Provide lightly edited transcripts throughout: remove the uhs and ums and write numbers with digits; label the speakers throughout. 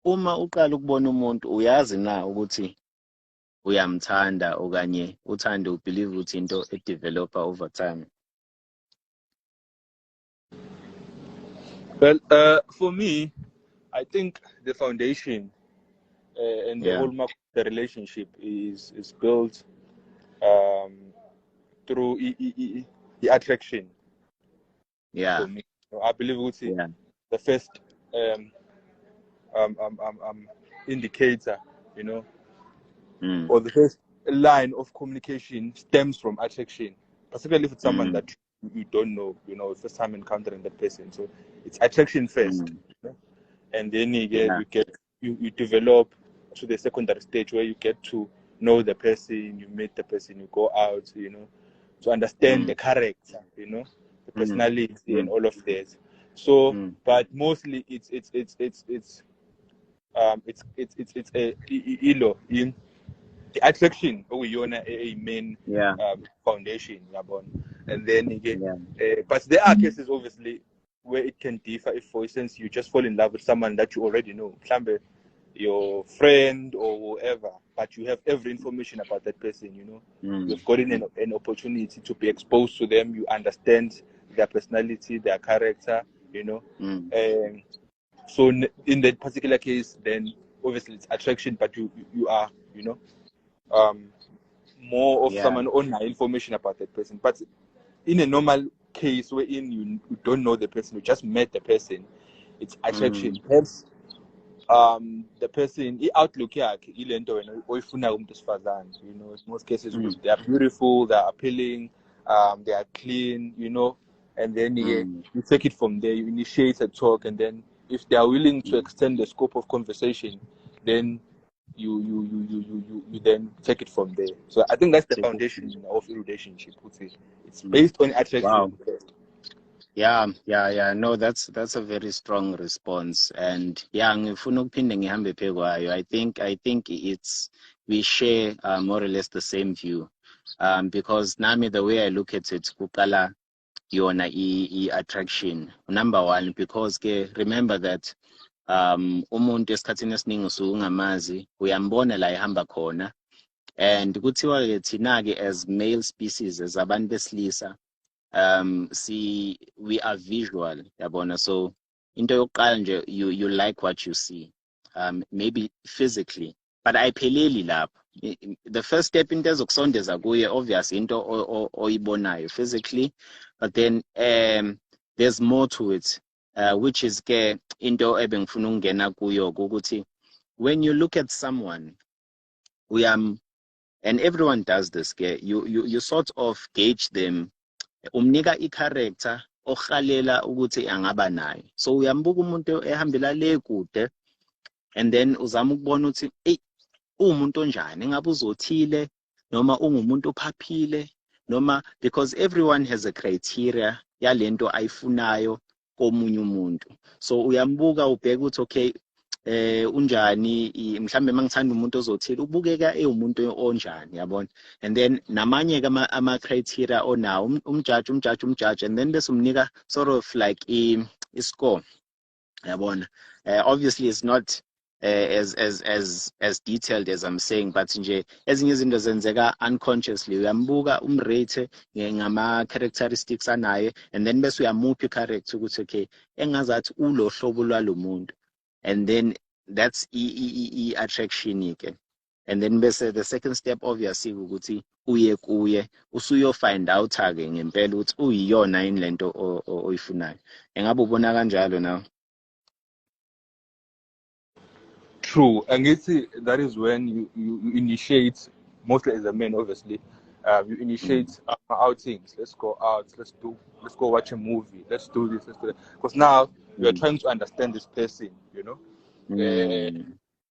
Speaker 1: uma uqala ukubona umuntu uyazi na ukuthi uyamthanda okanye uthande ubelieve ukuthi into developer over time?
Speaker 2: Well, for me, I think the foundation and the hallmark of the relationship is built through the attraction.
Speaker 1: Yeah.
Speaker 2: For me, I believe the first indicator, or the first line of communication stems from attraction, particularly if it's someone that you don't know, first time encountering that person. So it's attraction first, and then you develop to the secondary stage where you get to know the person, you meet the person, you go out, to understand the character, the personality and all of that. So, but mostly it's the attraction a main foundation, and then again, but there are cases obviously where it can differ. If, for instance, you just fall in love with someone that you already know, your friend or whoever, but you have every information about that person, you've gotten an opportunity to be exposed to them, you understand their personality, their character, so in that particular case, then obviously it's attraction, but you are, more of someone on information about that person. But in a normal case wherein you don't know the person, you just met the person, it's attraction. Hence, the person, outlook in most cases they are beautiful, they are appealing, they are clean, and then you take it from there, you initiate a talk, and then if they are willing to extend the scope of conversation, then you then take it from there. So I think that's the foundation of a relationship. It's based on attraction.
Speaker 1: Wow. Yeah. No, that's a very strong response. And I think it's we share more or less the same view. Because Nami, the way I look at it, kukala yona attraction. Number one, because remember that umuntu esikhathini esiningi usuke ungamazi, uyambona la ehamba khona, and kuthiwa ke thina ke as male species, as abantu besilisa, we are visual, yabona. So into yokuqala nje, you like what you see, maybe physically, but ayipheleli lapho. The first step into ezokusondeza kuye, obvious into oyibonayo physically, but then there's more to it, which is ke into ebengifuna ukungena kuyo ukuthi when you look at someone, and everyone does this, you sort of gauge them, umnika i-character ohalela ukuthi angaba nayo. So uyambuka umuntu ehambela le kude, and then uzama ukubona ukuthi umuntu onjani, engabe uzothile noma ungumuntu ophaphile, noma, because everyone has a criteria yalento ayifunayo komunye umuntu. So uyambuka ubheka ukuthi okay, unjani, mhlambe mangithanda umuntu ozothile ubukeka umuntu onjani, yabona. And then namanye ama criteria onawo umjudge, and then bese umnika sort of like I score, yabona. Obviously it's not as detailed as I'm saying, but nje ezinye izinto zenzeka unconsciously. Uyambuka umrate ngama characteristics anaye, and then bese uyamupha i-character ukuthi okay, engazathi ulo hlobo lwalo muntu, and then that's attraction ke. And then bese the second step obviously ukuthi uye kuye usuyo find out ke ngempela ukuthi uyiyona yini lento oyifunayo. Engabe ubona kanjalo now?
Speaker 2: True, and that is when you initiate, mostly as a man, obviously, you initiate outings. Let's go out. Let's go watch a movie. Let's do this. Let's do that. Because now you are trying to understand this person,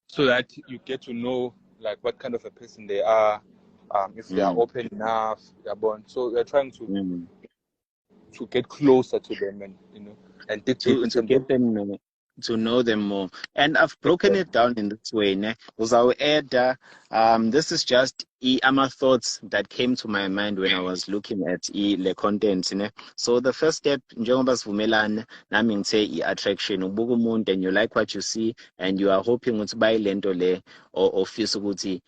Speaker 2: so that you get to know like what kind of a person they are, if they are open enough, they're born. So you're trying to get closer to them, and dig deep into
Speaker 1: get them. know them more. And I've broken it down in this way, ne? This is just ama thoughts that came to my mind when I was looking at the content, ne? So the first step, njengoba sivumelana, nami ngithe attraction, ubuka umuntu and you like what you see and you are hoping ukuthi bayilento le ofisa ukuthi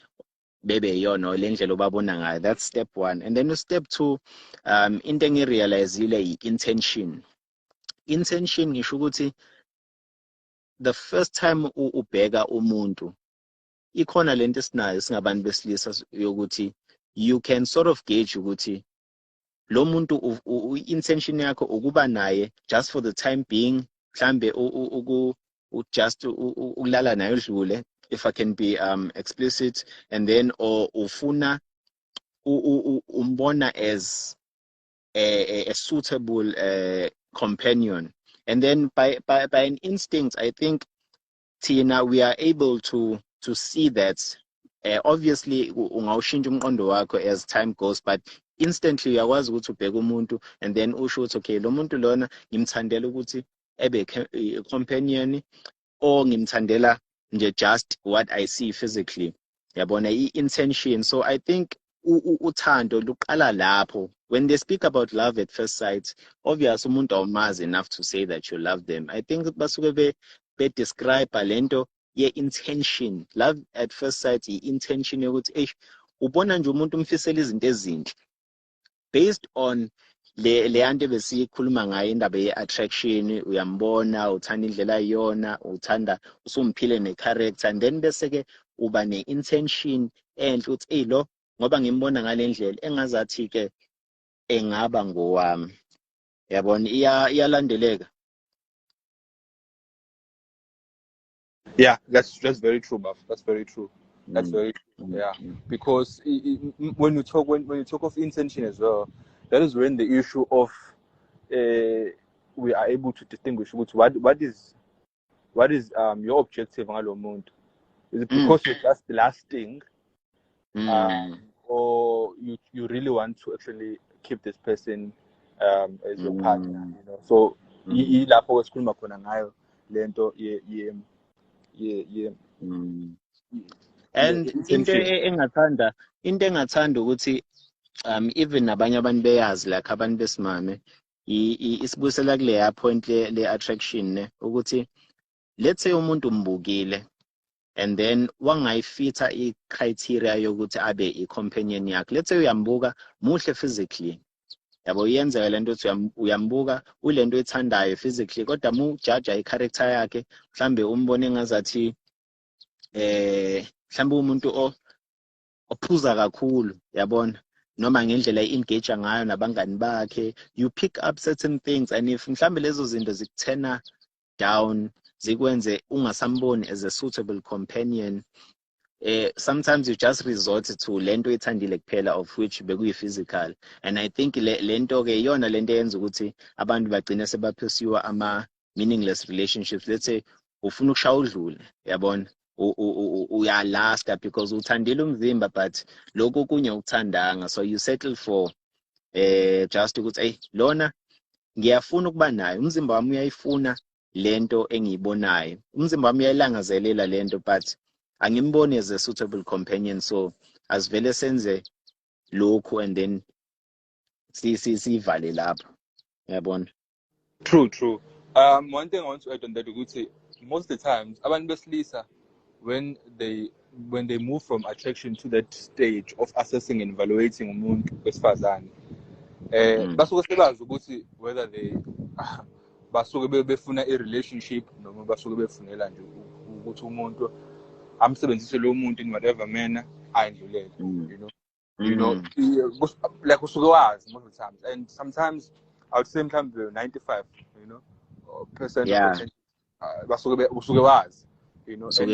Speaker 1: bebe yona le ndlela obabona ngayo. That's step one. And then step two, into engirealizile i-intention. Intention ngisho ukuthi the first time ubheka umuntu ikhona lento esinayo singabantu besilisa yokuthi you can sort of gauge ukuthi lo muntu intention yakho ukuba naye just for the time being, mhlambe just ukulala naye udlule, if I can be explicit, and then or ufuna umbona as a suitable companion. And then by an instinct, I think Tina, we are able to see that obviously ungawushintsha umqondo wakho as time goes, but instantly uyakwazi ukuthi ubheke umuntu and then usho ukuthi okay, lo muntu lona ngimthandela ukuthi ebe companion or ngimthandela nje just what I see physically. Yabona i-intention. So I think uthando luqala lapho. When they speak about love at first sight, obviously umuntu awumazi enough to say that you love them. I think basuke describe lento ye-intention. Love at first sight i-intention yokuthi ubona nje umuntu umfisela izinto ezinhle based on le anto besikhuluma ngayo indaba ye-attraction. Uyambona, uthanda indlela ayiyona, uthanda usumphile ne-character, and then bese ke uba ne-intention enhle ukuthi lo ngoba ngimbona ngale ndlela engazathi ke engaba ngowami. Yabona iyalandeleka.
Speaker 2: Yeah, that's very true, Buff. That's very true. That's very true. Yeah, because when you talk of intention as well, that is when the issue of we are able to distinguish what is your objective ngalo muntu. Is it because you're just lasting, or you really want to actually keep this person as your partner? You know, so lapho esikhuluma khona ngayo lento
Speaker 1: and into engathanda ukuthi even nabanye abantu beyazi like abantu besimame isibusela kuleya point le attraction ne ukuthi let's say umuntu umbukile and then wangayifitha i-criteria yokuthi abe i-companion yakhe. Let's say uyambuka muhle physically, yabo yenzeka lento ukuthi uyambuka ulento ethandayo physically, kodwa mujudge i-character yakhe, mhlambe umbone engazathi mhlambe umuntu ophuza kakhulu, yabona, noma ngendlela i-engage ngayo nabangani bakhe, you pick up certain things, and if mhlambe lezo zinto zikuthena down zikwenze ungasamboni as a suitable companion, sometimes you just resort to lento ethandile kuphela, of which bekuyi-physical. And I think lento ke yona lento yenza ukuthi abantu bagcine sebaphursuer ama-meaningless relationships. Let's say ufuna ukushaya udlule, yabona, uyalasta because uthandile umzimba but lokho kunye ukuthandanga, so you settle for just ukuthi lona ngiyafuna ukuba nayo, umzimba wami uyayifuna lento engiyibonayo, umzimba wami uyayilangazelela lento but angimboni as a suitable companion, so asivele senze lokhu and then sivale lapho, yabona.
Speaker 2: True. One thing I want to add on that ukuthi most of the times abantu besilisa when they move from attraction to that stage of assessing and evaluating umuntu wesifazane, basuke sebazi ukuthi whether they basuke befuna i-relationship noma basuke befunela nje ukuthi umuntu amsebenzise lo muntu in whatever manner ayindlulele, you know, like usuke wazi most of the times, and sometimes I would say mhlawumbe 95 percent of the basuke wazi, you know, and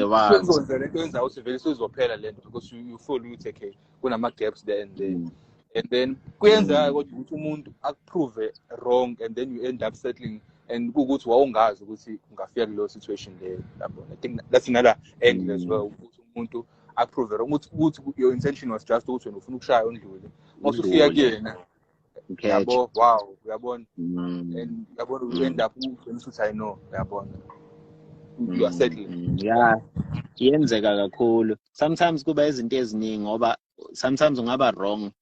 Speaker 2: kwenza ukuthi vele sizophela lento because you feel ukuthi okay kunama gaps there and there, and then kuyenza ukuthi umuntu akuprove wrong and then you end up settling and ukuthi wawungazi ukuthi ungafika kuleyo situation leyo. I think that's another angle as well, ukuthi umuntu akuprove wrong ukuthi your intention was just ukuthi wena ufuna ukushaya undlule, masufika kuyena yabo wow uyabona, and yabona you end up ukuthi I know, yabona. you are settling.
Speaker 1: Yeah, iyenzeka kakhulu. Sometimes kuba izinto eziningi ngoba sometimes ungaba wrong.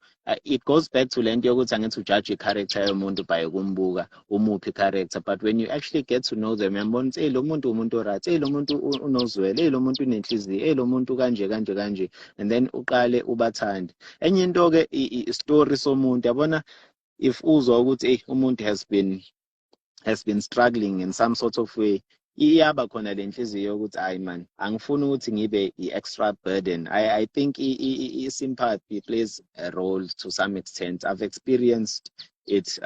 Speaker 1: It goes back to lento yokuthi angithi ujudge i-character yomuntu by ukumbuka umuphi i-character, but when you actually get to know them uyambona ukuthi lo muntu umuntu o-right, lo muntu unozwele, lo muntu unenhliziyo, lo muntu kanje kanje kanje, and then uqale ubathande. Enye into-ke i-story somuntu yabona, if uzwa ukuthi umuntu has been struggling in some sort of way, iyaba khona le nhliziyo yokuthi hayi man, angifuni ukuthi ngibe i-extra burden. I think i-sympathy plays a role to some extent. I've experienced it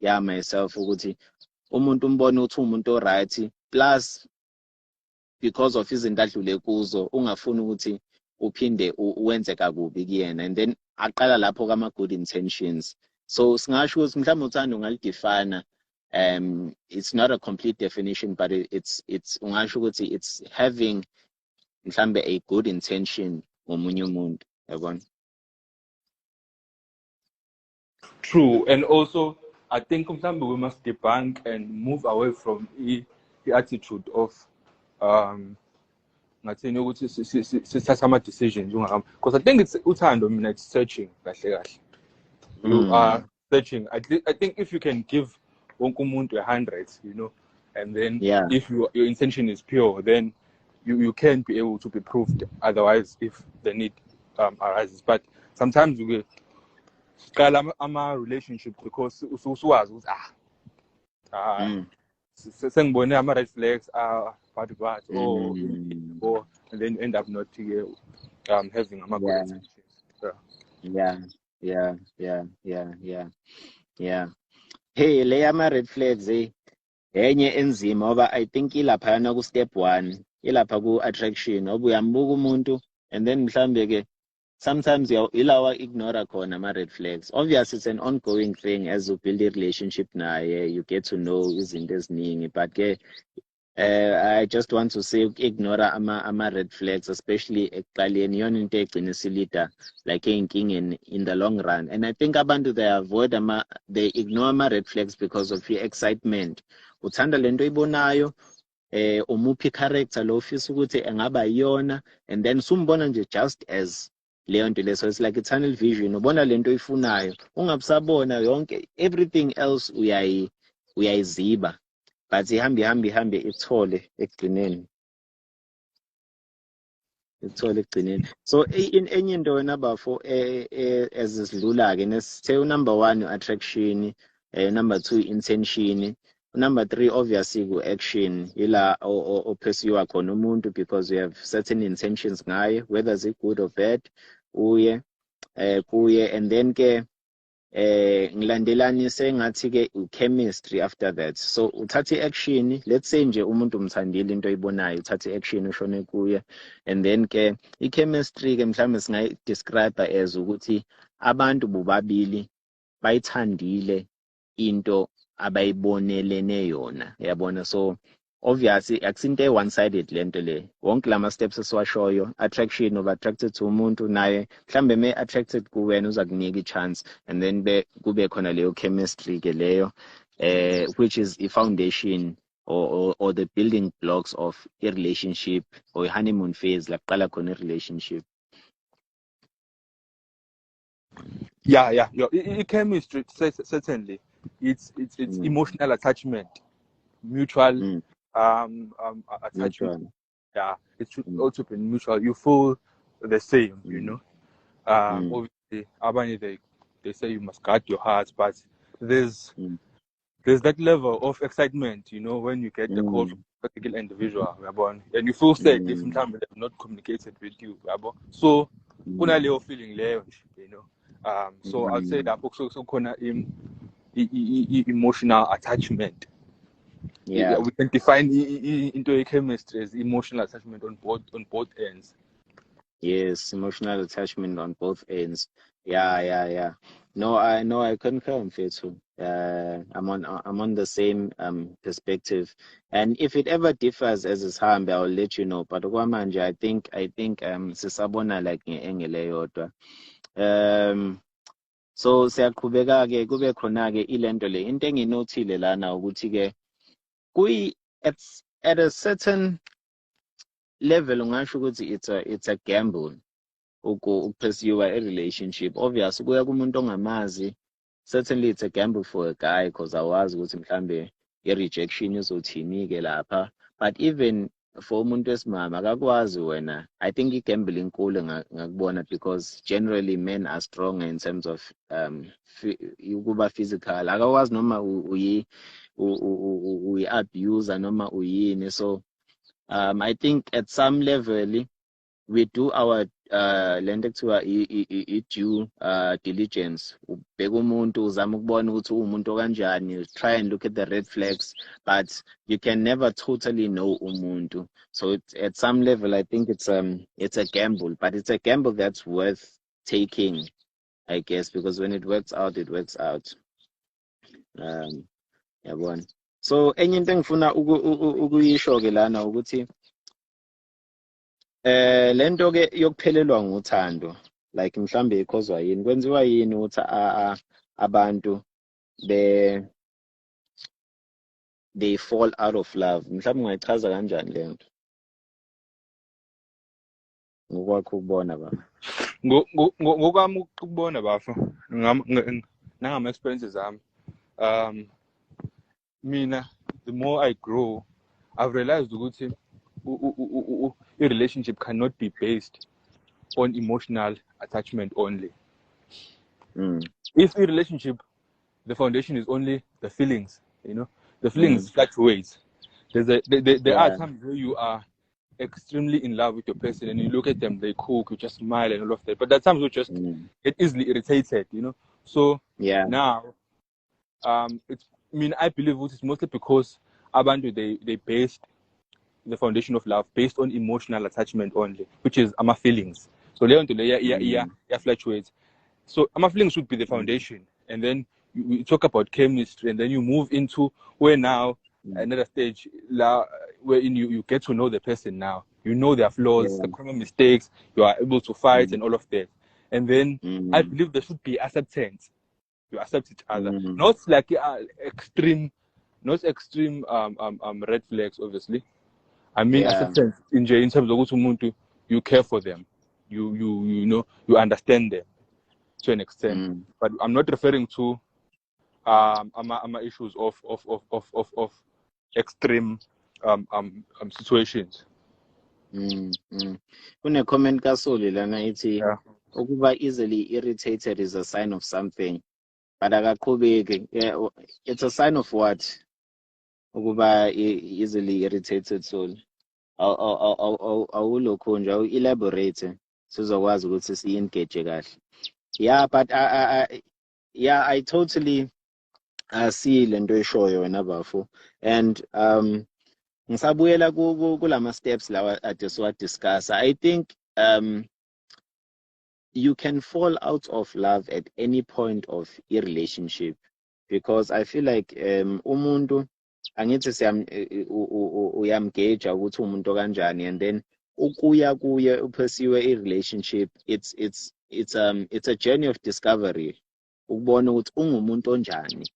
Speaker 1: myself ukuthi umuntu umbone uthi umuntu o-right, plus because of izinto adlule kuzo ungafuni ukuthi uphinde uwenze kakubi kuyena, and then aqala lapho kama-good intentions. So singasho ukuthi mhlawumbe uthando ungalidefine. It's not a complete definition, but it's ungasho ukuthi it's having mhlambe a good intention ngomunye umuntu, yabona.
Speaker 2: True, and also I think mhlambe we must debunk and move away from the attitude of ngathini ukuthi sithatha ama decisions because I think it's uthando mina, it's searching kahle kahle. You are searching. I think if you can give wonke umuntu 100, and then if your intention is pure, then you can be able to be proved otherwise if the need arises. But sometimes you get ama relationship because usuwazi ukuthi sengibone ama red flags but or and then you end up not having ama good intentions.
Speaker 1: Yeah. Hey, le ama red flags enye enzima ngoba I think ilaphana ku step 1, ilapha ku attraction, ngoba uyambuka umuntu and then mhlambe ke sometimes ilawa ignore khona ama red flags. Obviously it's an ongoing thing as you build a relationship naye, you get to know izinto eziningi, but ke I just want to say ignore ama red flags, especially ekuqaleni, yona into egcina isilida like ey'nkingeni in the long run. And I think abantu they ignore ama red flags because of your excitement. Uthanda lento oyibonayo, umuphi character lo ufisa ukuthi engaba yiyona, and then sumbona nje just as leyo nto leyo. So it's like a tunnel vision, ubona lento oyifunayo ungabusabona yonke everything else uyayiziba, but ihambe ithole ekugcineni. So enye into wena bafo ezisidlula-ke nesithe number 1 attraction, number 2 intention, number 3 obviously ku-action, ila opursuewa khona umuntu because you have certain intentions ngaye, whether it's good or bad, uye kuye, and then ke ngilandelanise ngathi ke chemistry after that. So uthatha action, let's say nje umuntu umthandile into oyibonayo, uthatha action ushone kuye, and then ke i-chemistry ke mhlawumbe singayi-describe as ukuthi abantu bobabili bayithandile into abayibonelene yona, yabona. So obviously akusinto one sided lento le, wonke lama steps esiwashoyo, attraction, uba attracted to umuntu, naye mhlambe me attracted kuwena uza kunika i-chance, and then kube khona leyo chemistry ke leyo which is a foundation or the building blocks of a relationship or a honeymoon phase, la kuqala khona i-relationship.
Speaker 2: Yeah. Chemistry, certainly. It's emotional attachment, mutual attachment.
Speaker 1: Mutual.
Speaker 2: Yeah, it should also be mutual. You feel the same, Obviously, Abani, they say you must guard your heart, but there's that level of excitement, when you get the call from a particular individual, and you feel sad if sometimes they have not communicated with you, so kuna leo feeling leo, so I'll say that also kuna emotional attachment.
Speaker 1: Yeah,
Speaker 2: we can define into a chemistry as emotional attachment on both ends.
Speaker 1: Yes, emotional attachment on both ends. Yeah. No, I concur, Mfethu. I'm on the same perspective, and if it ever differs as is hambe, I'll let you know. But okwamanje, I think sisabona like nge-engele yodwa. So siyaqhubeka ke kube khona ke ilento le into enginothile lana ukuthi ke at a certain level ungasho ukuthi it's a gamble pursue a relationship. Obvious kuya kumuntu ongamazi, certainly it's a gamble for a guy because awazi ukuthi mhlambe i-rejection izothini ke lapha. But even for umuntu wesimama akakwazi wena. I think i-gamble inkulu ngakubona because generally men are stronger in terms of ukuba physical. Akakwazi noma uyi-abuser noma uyini. So I think at some level we do our lento kuthiwa i-due diligence. Ubheka umuntu uzama ukubona ukuthi umuntu kanjani, try and look at the red flags, but you can never totally know umuntu. So at some level I think it's a gamble, but it's a gamble that's worth taking, I guess, because when it works out, it works out. Yabona. So enye into engifuna ukuyisho ke lana ukuthi lento ke yokuphelelwa ngothando, like mhlambe ikhozwa yini, kwenziwa yini ukuthi abantu they fall out of love. Mhlambe ungayichaza kanjani lento ngokwakho ukubona baba?
Speaker 2: Ngokwami ukubona bafo nangama experiences ami, mina the more I grow I've realized ukuthi a relationship cannot be based on emotional attachment only. If a relationship, the foundation is only the feelings, the feelings fluctuate. There are times where you are extremely in love with your person and you look at them, they cook, you just smile and all of that. But there are times you just get easily irritated, So now, I believe it's mostly because abantu they based the foundation of love based on emotional attachment only, which is ama feelings. So fluctuates. So ama feelings should be the foundation, and then you talk about chemistry, and then you move into where now another stage where you get to know the person now. You know their flaws, the common mistakes. You are able to fight and all of that, and then I believe there should be acceptance. You accept each other, not like extreme red flags, obviously. I mean, acceptance in terms of umuntu, you care for them, you understand them to an extent. But I'm not referring to issues of extreme situations.
Speaker 1: Kune comment kasoli lana ithi ukuba easily irritated is a sign of something, but akaqhubeki. It's a sign of what? Ukuba easily irritated soul. Awulokho nje elaborate sizokwazi ukuthi si-engage kahle. But I totally see lento eshoyo wena bafo, and ngisabuyela kulama steps lawa ade siwadiscuss. I think you can fall out of love at any point of a relationship, because I feel like umuntu angithi uyamgauge ukuthi umuntu kanjani, and then ukuya pursue a relationship, it's a journey of discovery, ukubona ukuthi ungumuntu onjani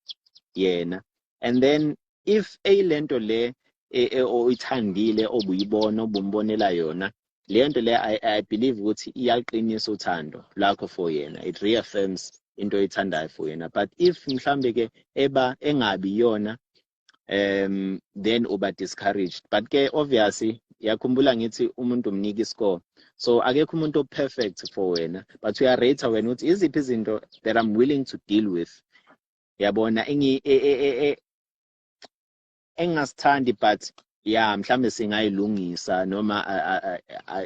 Speaker 1: yena. And then if lento le oyithandile obuyibona obumbonela yona, lento le I believe ukuthi iyaqinisa uthando lakho for yena, it reaffirms into oyithandayo for yena. But if mhlambe ke engabi yona, then uba discouraged. But ke obviously yakhumbula ngithi umuntu umnika iscore, so akekho umuntu perfect for wena, but uyarate wena ukuthi iziphi izinto that I'm willing to deal with, yabona engasithandi but mhlambe singayilungisa noma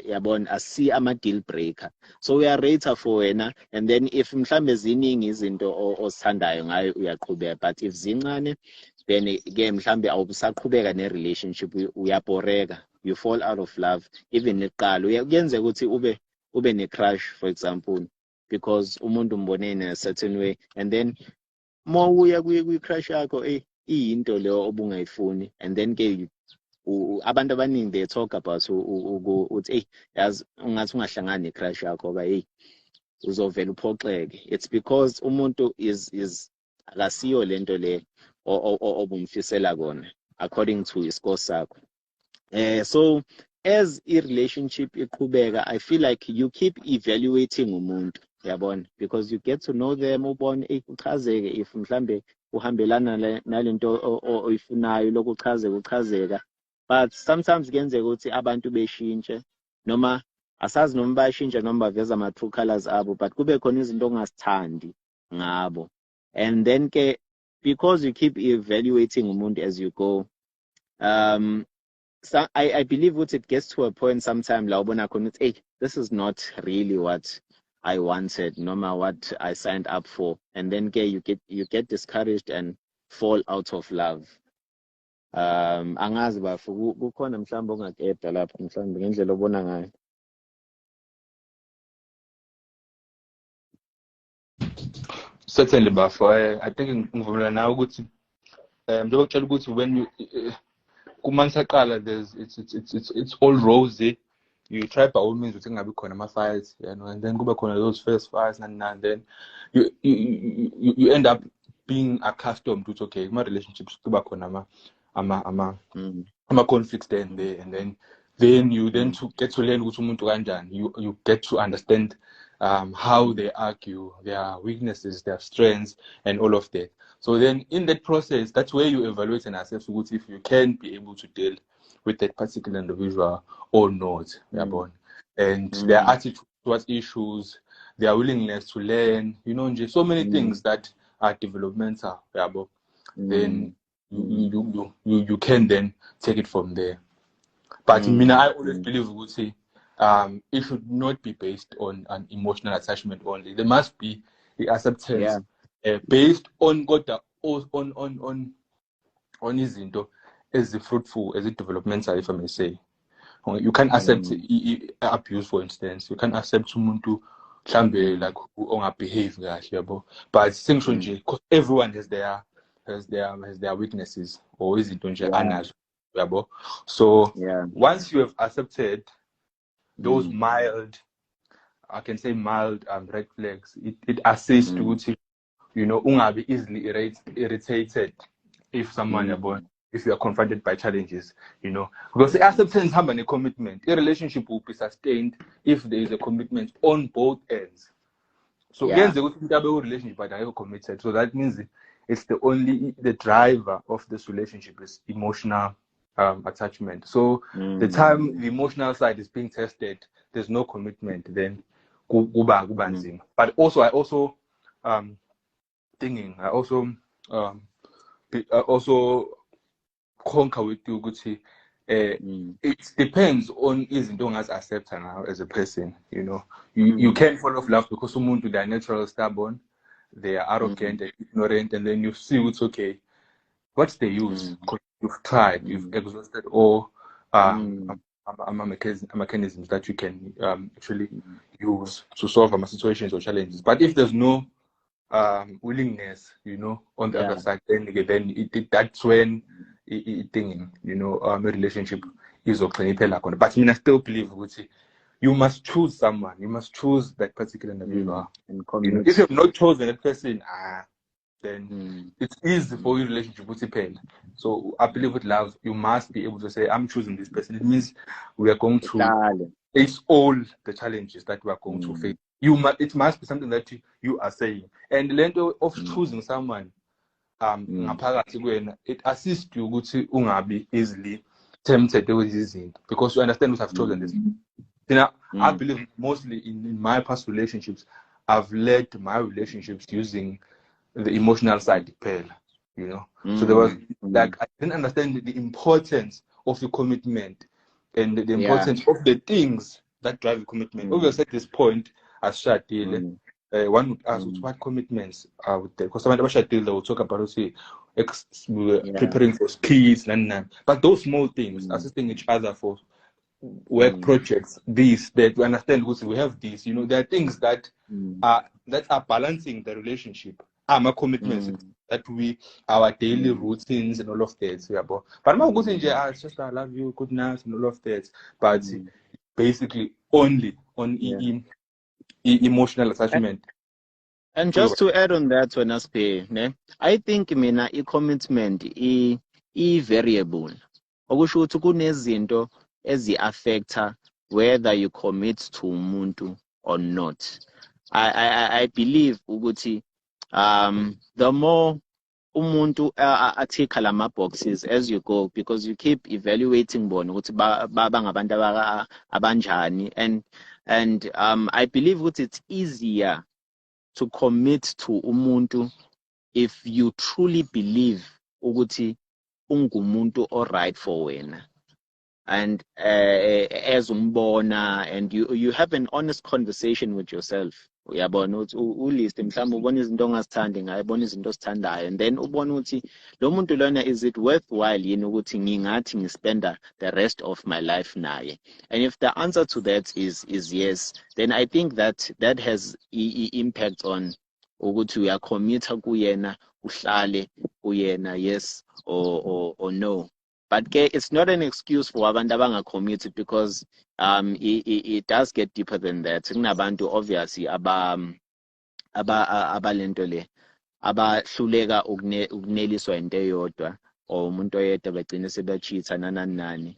Speaker 1: yabona asi ama deal breaker. So uyarate for wena, and then if mhlambe ziningi izinto osithandayo ngayo uyaqhubeka, but if zincane then ke mhlambe awubusaqhubeka ne-relationship, uyaboreka, you fall out of love. Even eqala kuyenzeka ukuthi ube ne-crush, for example, because umuntu umbone in a certain way, and then more uya kwi-crush yakho iyinto leyo obungayifuni, and then ke abantu abaningi they talk about uthi yazi ungathi ungahlangani ne-crush yakho ba uzovela uphoxeke. It's because umuntu is akasiyo lento le obumfisela kona according to iscore sakho. So as a relationship iqhubeka, I feel like you keep evaluating umuntu, yabona, because you get to know them, ubone uchazeke if mhlambe uhambelana nalento oyifunayo lokuchazeka. But sometimes kuyenzeka ukuthi abantu beshintshe, noma asazi noma bayashintsha noma baveza ama-true colors abo, but kube khona izinto ongasithandi ngabo. And then ke, because you keep evaluating umuntu as you go, so I believe what it gets to a point sometime la ubona khona ukuthi, hey, this is not really what I wanted, no matter what I signed up for. And then you get discouraged and fall out of love. Angazi bafu kukhona mhlawumbe ongakeda lapho mhlawumbe ngendlela obona ngayo.
Speaker 2: Certainly, Bafo. I think ngivumelana nawe ukuthi njengoba ukutshela ukuthi when you kumansaqala it's all rosy. You try by all means ukuthi kungabi khona ama-fights, you know, and then kuba khona those first fights and then you end up being accustomed to, okay, my relationships kuba khona ama-conflicts there and there, and then you to get to learn ukuthi umuntu kanjani. You get to understand how they argue, their weaknesses, their strengths, and all of that. So then in that process, that's where you evaluate and assess if you can be able to deal with that particular individual or not. And their attitude towards issues, their willingness to learn, you know, so many things that are developmental. Then you can then take it from there. But I always believe we would say it should not be based on an emotional attachment only. There must be the acceptance based on izinto as fruitful, as developmental, if I may say. You can accept abuse, for instance. You can accept umuntu mhlambe like ongabehave kahle, but because everyone has their weaknesses or izinto nje anazo, yabo. So once you have accepted those mild, I can say mild red flags, it assists to, you know, ungabi easily irritated if someone if you are confronted by challenges, you know, because the acceptance have a commitment. A relationship will be sustained if there is a commitment on both ends. So again, the relationship, but I are committed. So that means it's the driver of this relationship is emotional attachment. So the time the emotional side is being tested, there's no commitment, then guba nzima. But also I also conquer with you, Gucci. It depends on izinto accept now as a person, you know. You can fall off love because someone to their natural stubborn, they are arrogant and ignorant, and then you see it's okay. What's the use? You've tried, you've exhausted all mechanisms that you can actually use to solve situations or challenges. But if there's no willingness, you know, on the other side, then that's when thing, you know, a relationship is okay. But I still believe you must choose someone. You must choose that particular individual. You know, if you have not chosen that person, then it's easy for your relationship to depend. So I believe with love, you must be able to say, I'm choosing this person. It means we are going to face all the challenges that we are going to face. It must be something that you are saying. And the length of choosing someone, it assists you to ungabi easily tempted with this, because you understand what I've chosen this. You know, I believe mostly in my past relationships, I've led my relationships using the emotional side, you know. So there was like I didn't understand the importance of the commitment and the importance of the things that drive the commitment. Obviously, at this point, as Shadil, one would ask what commitments are with there, because some of Shadil they will talk about preparing for kids and but those small things, assisting each other for work projects, that we understand we have these, you know, there are things that are balancing the relationship. My commitments that our daily routines and all of that. But my good it's just I love you, good night and all of that. But basically only on emotional attachment.
Speaker 1: And just to add on that one aspect, I think a commitment is variable. okusho ukuthi kunezinto ezi-affecta whether you commit to umuntu or not. I believe ukuthi the more umuntu athikha lama boxes as you go, because you keep evaluating bona ukuthi bangabantu abanjani, and I believe ukuthi it's easier to commit to umuntu if you truly believe ukuthi ungumuntu alright for wena, and as umbona, and you have an honest conversation with yourself. Uyabona ukuthi ulist mhlawumbe ubona izinto ongazithandi ngaye, ubona izinto ozithandayo, and then ubona ukuthi lo muntu lona, is it worthwhile yini ukuthi ngingathi ngispenda the rest of my life naye? And if the answer to that is yes, then I think that has impact on ukuthi uyacommita kuyena, uhlale kuyena, yes or no. But it's not an excuse for abantu abanga-committed, because it does get deeper than that. Kunabantu obviously abalento le abahluleka ukuneliswa into eyodwa, or umuntu oyedwa bagcine sebechitha nani.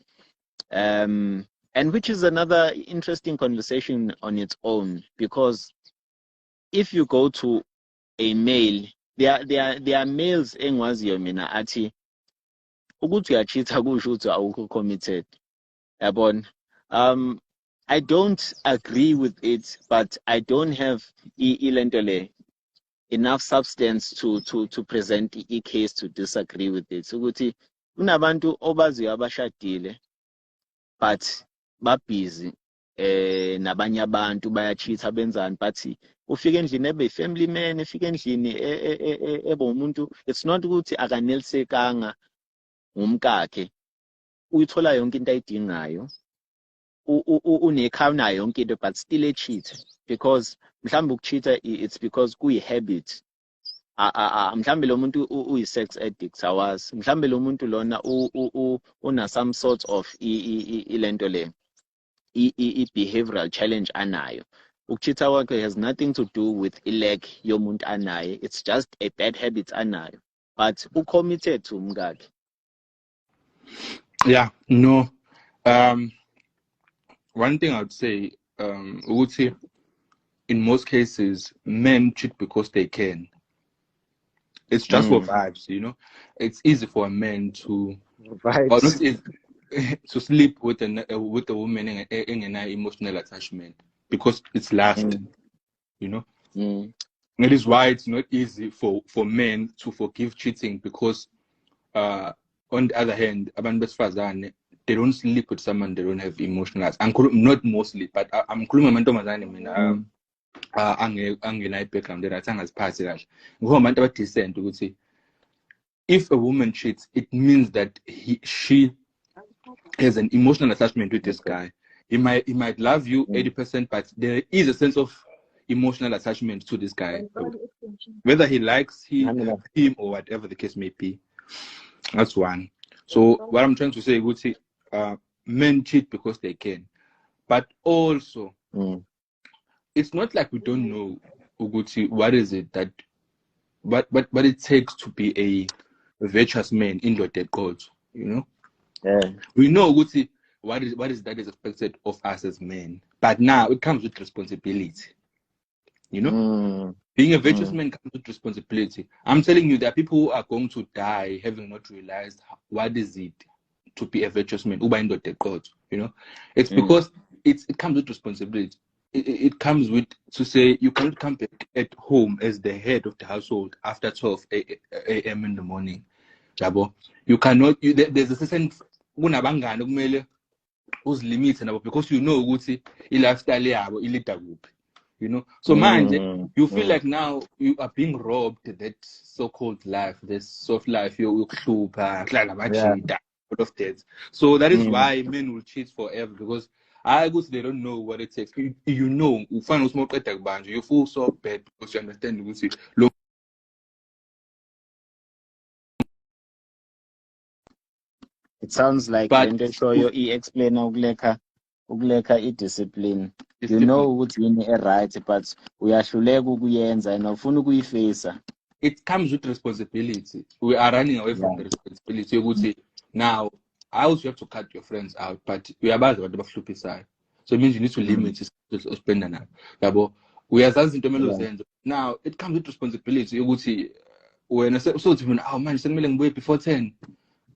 Speaker 1: And which is another interesting conversation on its own, because if you go to a male, there are males engwaziyo mina athi ukuthi uyachitha kusho ukuthi awukho committed. Yabona? I don't agree with it, but I don't have enough substance to present a case to disagree with it. So ukuthi kunabantu obaziyo abashadile but babhizi nabanye abantu bayachitha benzani, but ufika endlini ebe family man, efika endlini ebe umuntu, it's not ukuthi akanelisekanga umkakhe, uyithola yonke into ayidingayo, unekhaya nayo yonke into, but still a cheat, because mhlawumbe ukucheata it's because kuyi-habit. Mhlawumbe lo muntu uyi-sex addict, awazi. Mhlawumbe lo muntu lona una some sort of ilento le i-behavioral challenge anayo. Ukucheata kwakhe has nothing to do with lack yomuntu anaye, it's just a bad habit anayo, but ucommitted to umkakhe.
Speaker 2: Yeah, no. One thing I would say, in most cases, men cheat because they can. It's just for vibes, you know. It's easy for a man to to sleep with a woman in an emotional attachment because it's lust, you know. That is why it's not easy for men to forgive cheating, because on the other hand, they don't sleep with someone they don't have emotional. Not mostly, but I'm including if a woman cheats, it means that she has an emotional attachment with this guy. He might love you 80%, but there is a sense of emotional attachment to this guy, whether he likes him or whatever the case may be. That's one. So what I'm trying to say, men cheat because they can, but also it's not like we don't know, Uguti, what is it that what it takes to be a virtuous man in your dead God, you know? Yeah. We know, Uguti, what is that is expected of us as men, but now it comes with responsibility, you know? Being a virtuous man comes with responsibility. I'm telling you, there are people who are going to die having not realized what is it to be a virtuous man, you know? It's because it comes with responsibility. It comes with, to say, you cannot come back at home as the head of the household after 12 a.m. in the morning. You cannot, there's a certain who's limited, because you know lifestyle, you know. So man, you feel like now you are being robbed that so-called life, this soft life, all of that. So that is why men will cheat forever, because I guess they don't know what it takes. You know, you find small you feel so bad because you understand.
Speaker 1: It sounds like when show you explain ukuleka i-discipline. You know ukuthi yini right, but uyahluleka ukuyenza and awufuna ukuyifesa.
Speaker 2: It comes with responsibility. We are running away from the responsibility. Now I also have to cut your friends out, but we are about to side. So it means you need to limit spend now. We are now it comes with responsibility. You would see when I said so oh man, send me before 10.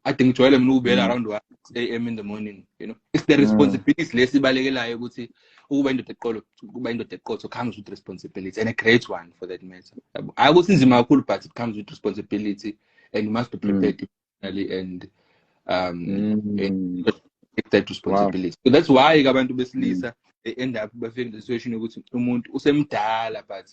Speaker 2: I think Joel will be around 1 a.m. in the morning. You know, it's the responsibilities less I would say who went to the call so comes with responsibility and a great one for that matter. I would say my cool part it comes with responsibility and you must be prepared emotionally and take that responsibility. So that's why abantu besilisa they end up befika in the situation ukuthi umuntu usemdala but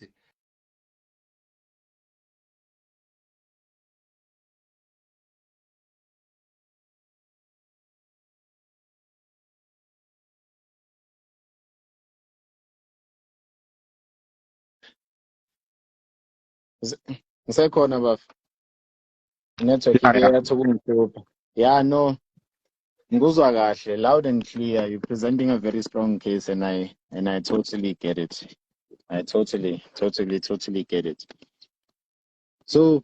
Speaker 1: Ngisekhona bafo. Network ike yeah, no. Nguzwa kahle, loud and clear. You're presenting a very strong case, and I totally get it. I totally get it. So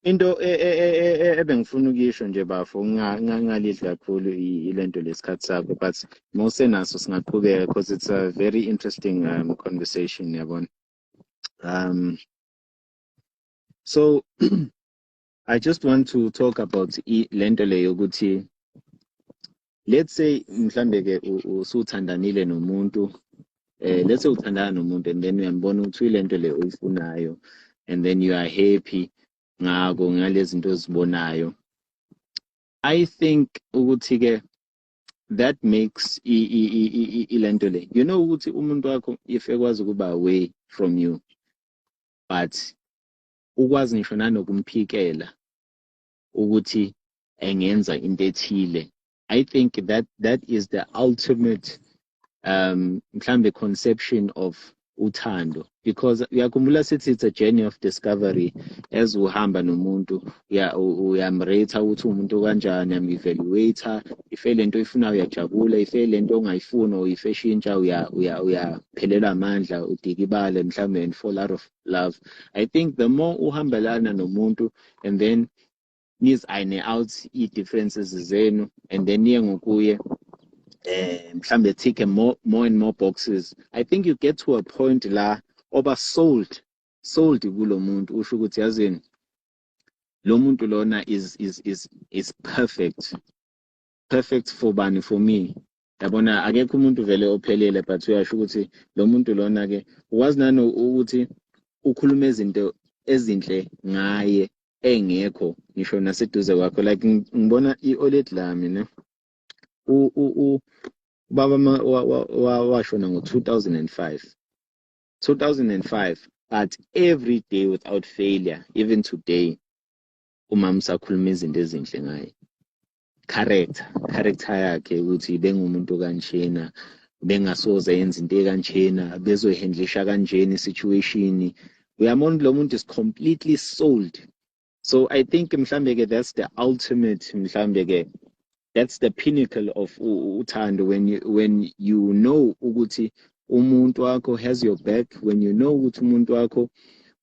Speaker 1: into ebengifuna ukuyisho nje bafo ngalidli kakhulu ilento lesikhathi sakho, but mosenaso singaqhubeka because it's a very interesting conversation yabona. So I just want to talk about lento leyo ukuthi let's say mhlambe ke usuthandanile nomuntu let's say uthandana nomuntu and then uyambona ukuthi ilento le oyifunayo and then you are happy ngako ngalezi zinto ozibonayo. I think ukuthi ke that makes ilento le, you know ukuthi umuntu wakho if ekwazi ukuba away from you but ukwazi ngisho nanokumphikela ukuthi engenza into ethile. I think that is the ultimate mhlambe conception of uthando, because uyakhumbula sithi it's a journey of discovery. As uhamba nomuntu uyamrate ukuthi umuntu kanjani, uyam-evaluate, ife lento oyifunayo uyajabula, ife lento ongayifuni or ife shintsha uyaphelelwa amandla, udikibale mhlambe and fall out of love. I think the more uhambelana nomuntu and then niz iron out i-differences zenu and then niye ngokuye mhlambe tick more and more boxes, I think you get to a point la oba sold kulo muntu, usho ukuthi yazini lo muntu lona is perfect for bani, for me. Yabona akekho umuntu vele ophelele, but uyasho ukuthi lo muntu lona ke ukwazi nano ukuthi ukhulume izinto ezinhle ngaye engekho ngisho naseduze kwakho. Like ngibona i-Olet lami ne ubaba washona ngo-2005, but every day without failure, even today umama usakhuluma izinto ezinhle ngaye. Character yakhe ukuthi bengumuntu kanjena, bengasoze yenza into kanjena, bezoyihandlisha kanjena situation. Uyamona lo muntu is completely sold. So I think mhlambe that's the ultimate, mhlambe that's the pinnacle of uthando, when you know ukuthi umuntu wakho has your back, when you know ukuthi umuntu wakho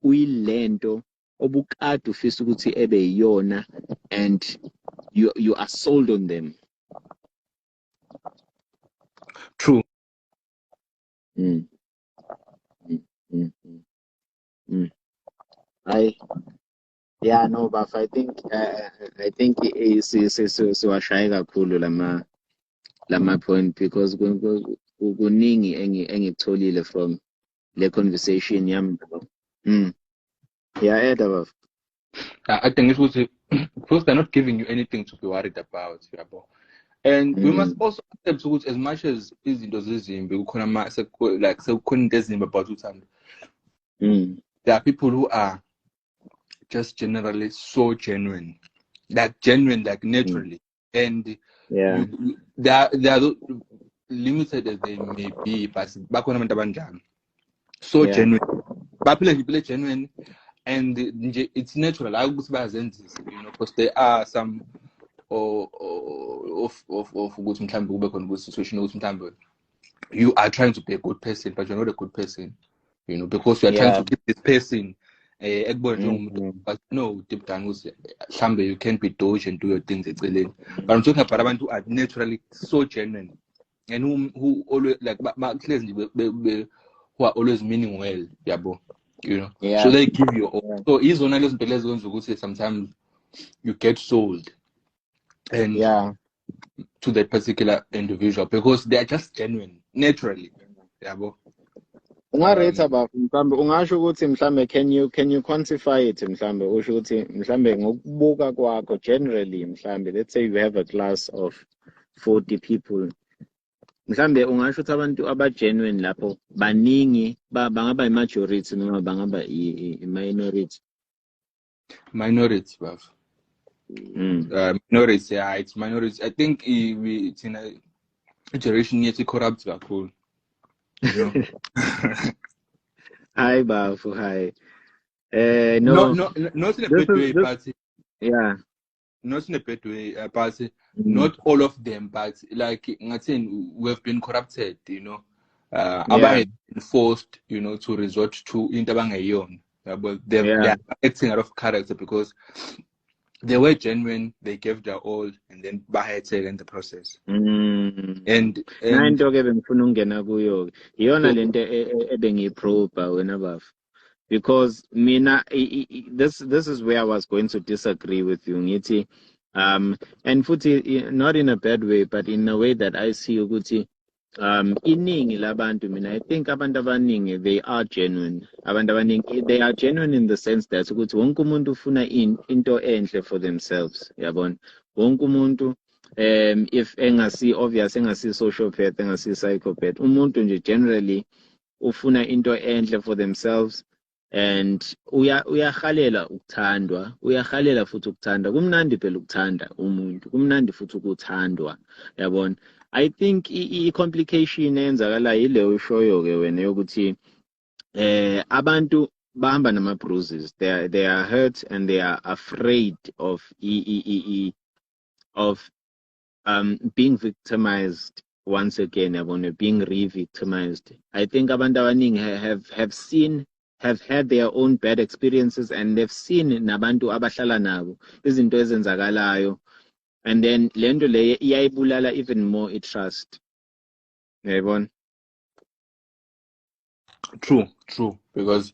Speaker 1: uyilento obukade ufisa ukuthi ebe yiyona and you are sold on them.
Speaker 2: True.
Speaker 1: Yeah, no, but I think siwashaye kakhulu lama point, because kuningi engikutholile from le conversation yami. Yeah, Eda bafo.
Speaker 2: I think it was because they're not giving you anything to be worried about. And we must also accept as much as izinto zezimbi kukhona like sekukhona into ezimbi about uthando. There are people who are just generally so genuine, like naturally, and
Speaker 1: yeah,
Speaker 2: they are limited as they may be, but bakhona abantu abanjani so genuine, baphila genuine, and it's natural. I would say, because there are some of good situation you are trying to be a good person, but you're not a good person, because you are trying to keep this person But no, deep down, you can't be doge and do your things. But I'm talking about abantu who are naturally so genuine and who always like who are always meaning well, you know.
Speaker 1: Yeah.
Speaker 2: So they give you all. So he's one of those players who say sometimes you get sold and to that particular individual because they are just genuine naturally,
Speaker 1: Ungarate about mhlambe ungasho ukuthi mhlambe can you quantify it mhlambe usho ukuthi mhlambe ngokubuka kwakho generally mhlambe let's say you have a class of 40 people mhlambe ungasho ukuthi abantu abagenuine lapho baningi bangaba i-majority noma bangaba i-minority
Speaker 2: bruv. Minority, yeah, it's minority. I think it's in a generation yet corrupt kakhulu. You know.
Speaker 1: Hi, Bafu, hi.
Speaker 2: Not in a bad way, but
Speaker 1: yeah.
Speaker 2: Not in a bad way, but not all of them, but like we have been corrupted, you know. Been forced, you know, to resort to intabangayon. But they are acting out of character because they were genuine, they gave their all, and then bahated in the process. And
Speaker 1: because mina this is where I was going to disagree with you, Ngiti. And futhi not in a bad way, but in a way that I see ukuthi iningi labantu mina I think abantu abaningi they are genuine. Abantu abaningi they are genuine in the sense that ukuthi wonke umuntu ufuna into enhle for themselves, yabona. Wonke umuntu if engasi obvious engasi sociopath engasi psychopath umuntu nje generally ufuna into enhle for themselves and uyahalela ukuthandwa uyahalela futhi ukuthanda kumnandi phela ukuthanda umuntu kumnandi futhi ukuthandwa yabona. I think i-complication eyenzakala yileyo ushoyo ke wena yokuthi abantu bahamba nama bruises, they are hurt and they are afraid of being victimized once again, yabona, being re-victimized. I think abantu abaningi have had their own bad experiences and they've seen nabantu abahlala nabo izinto ezenzakalayo and then lento le iyayibulala even more i-trust, yabona.
Speaker 2: True, because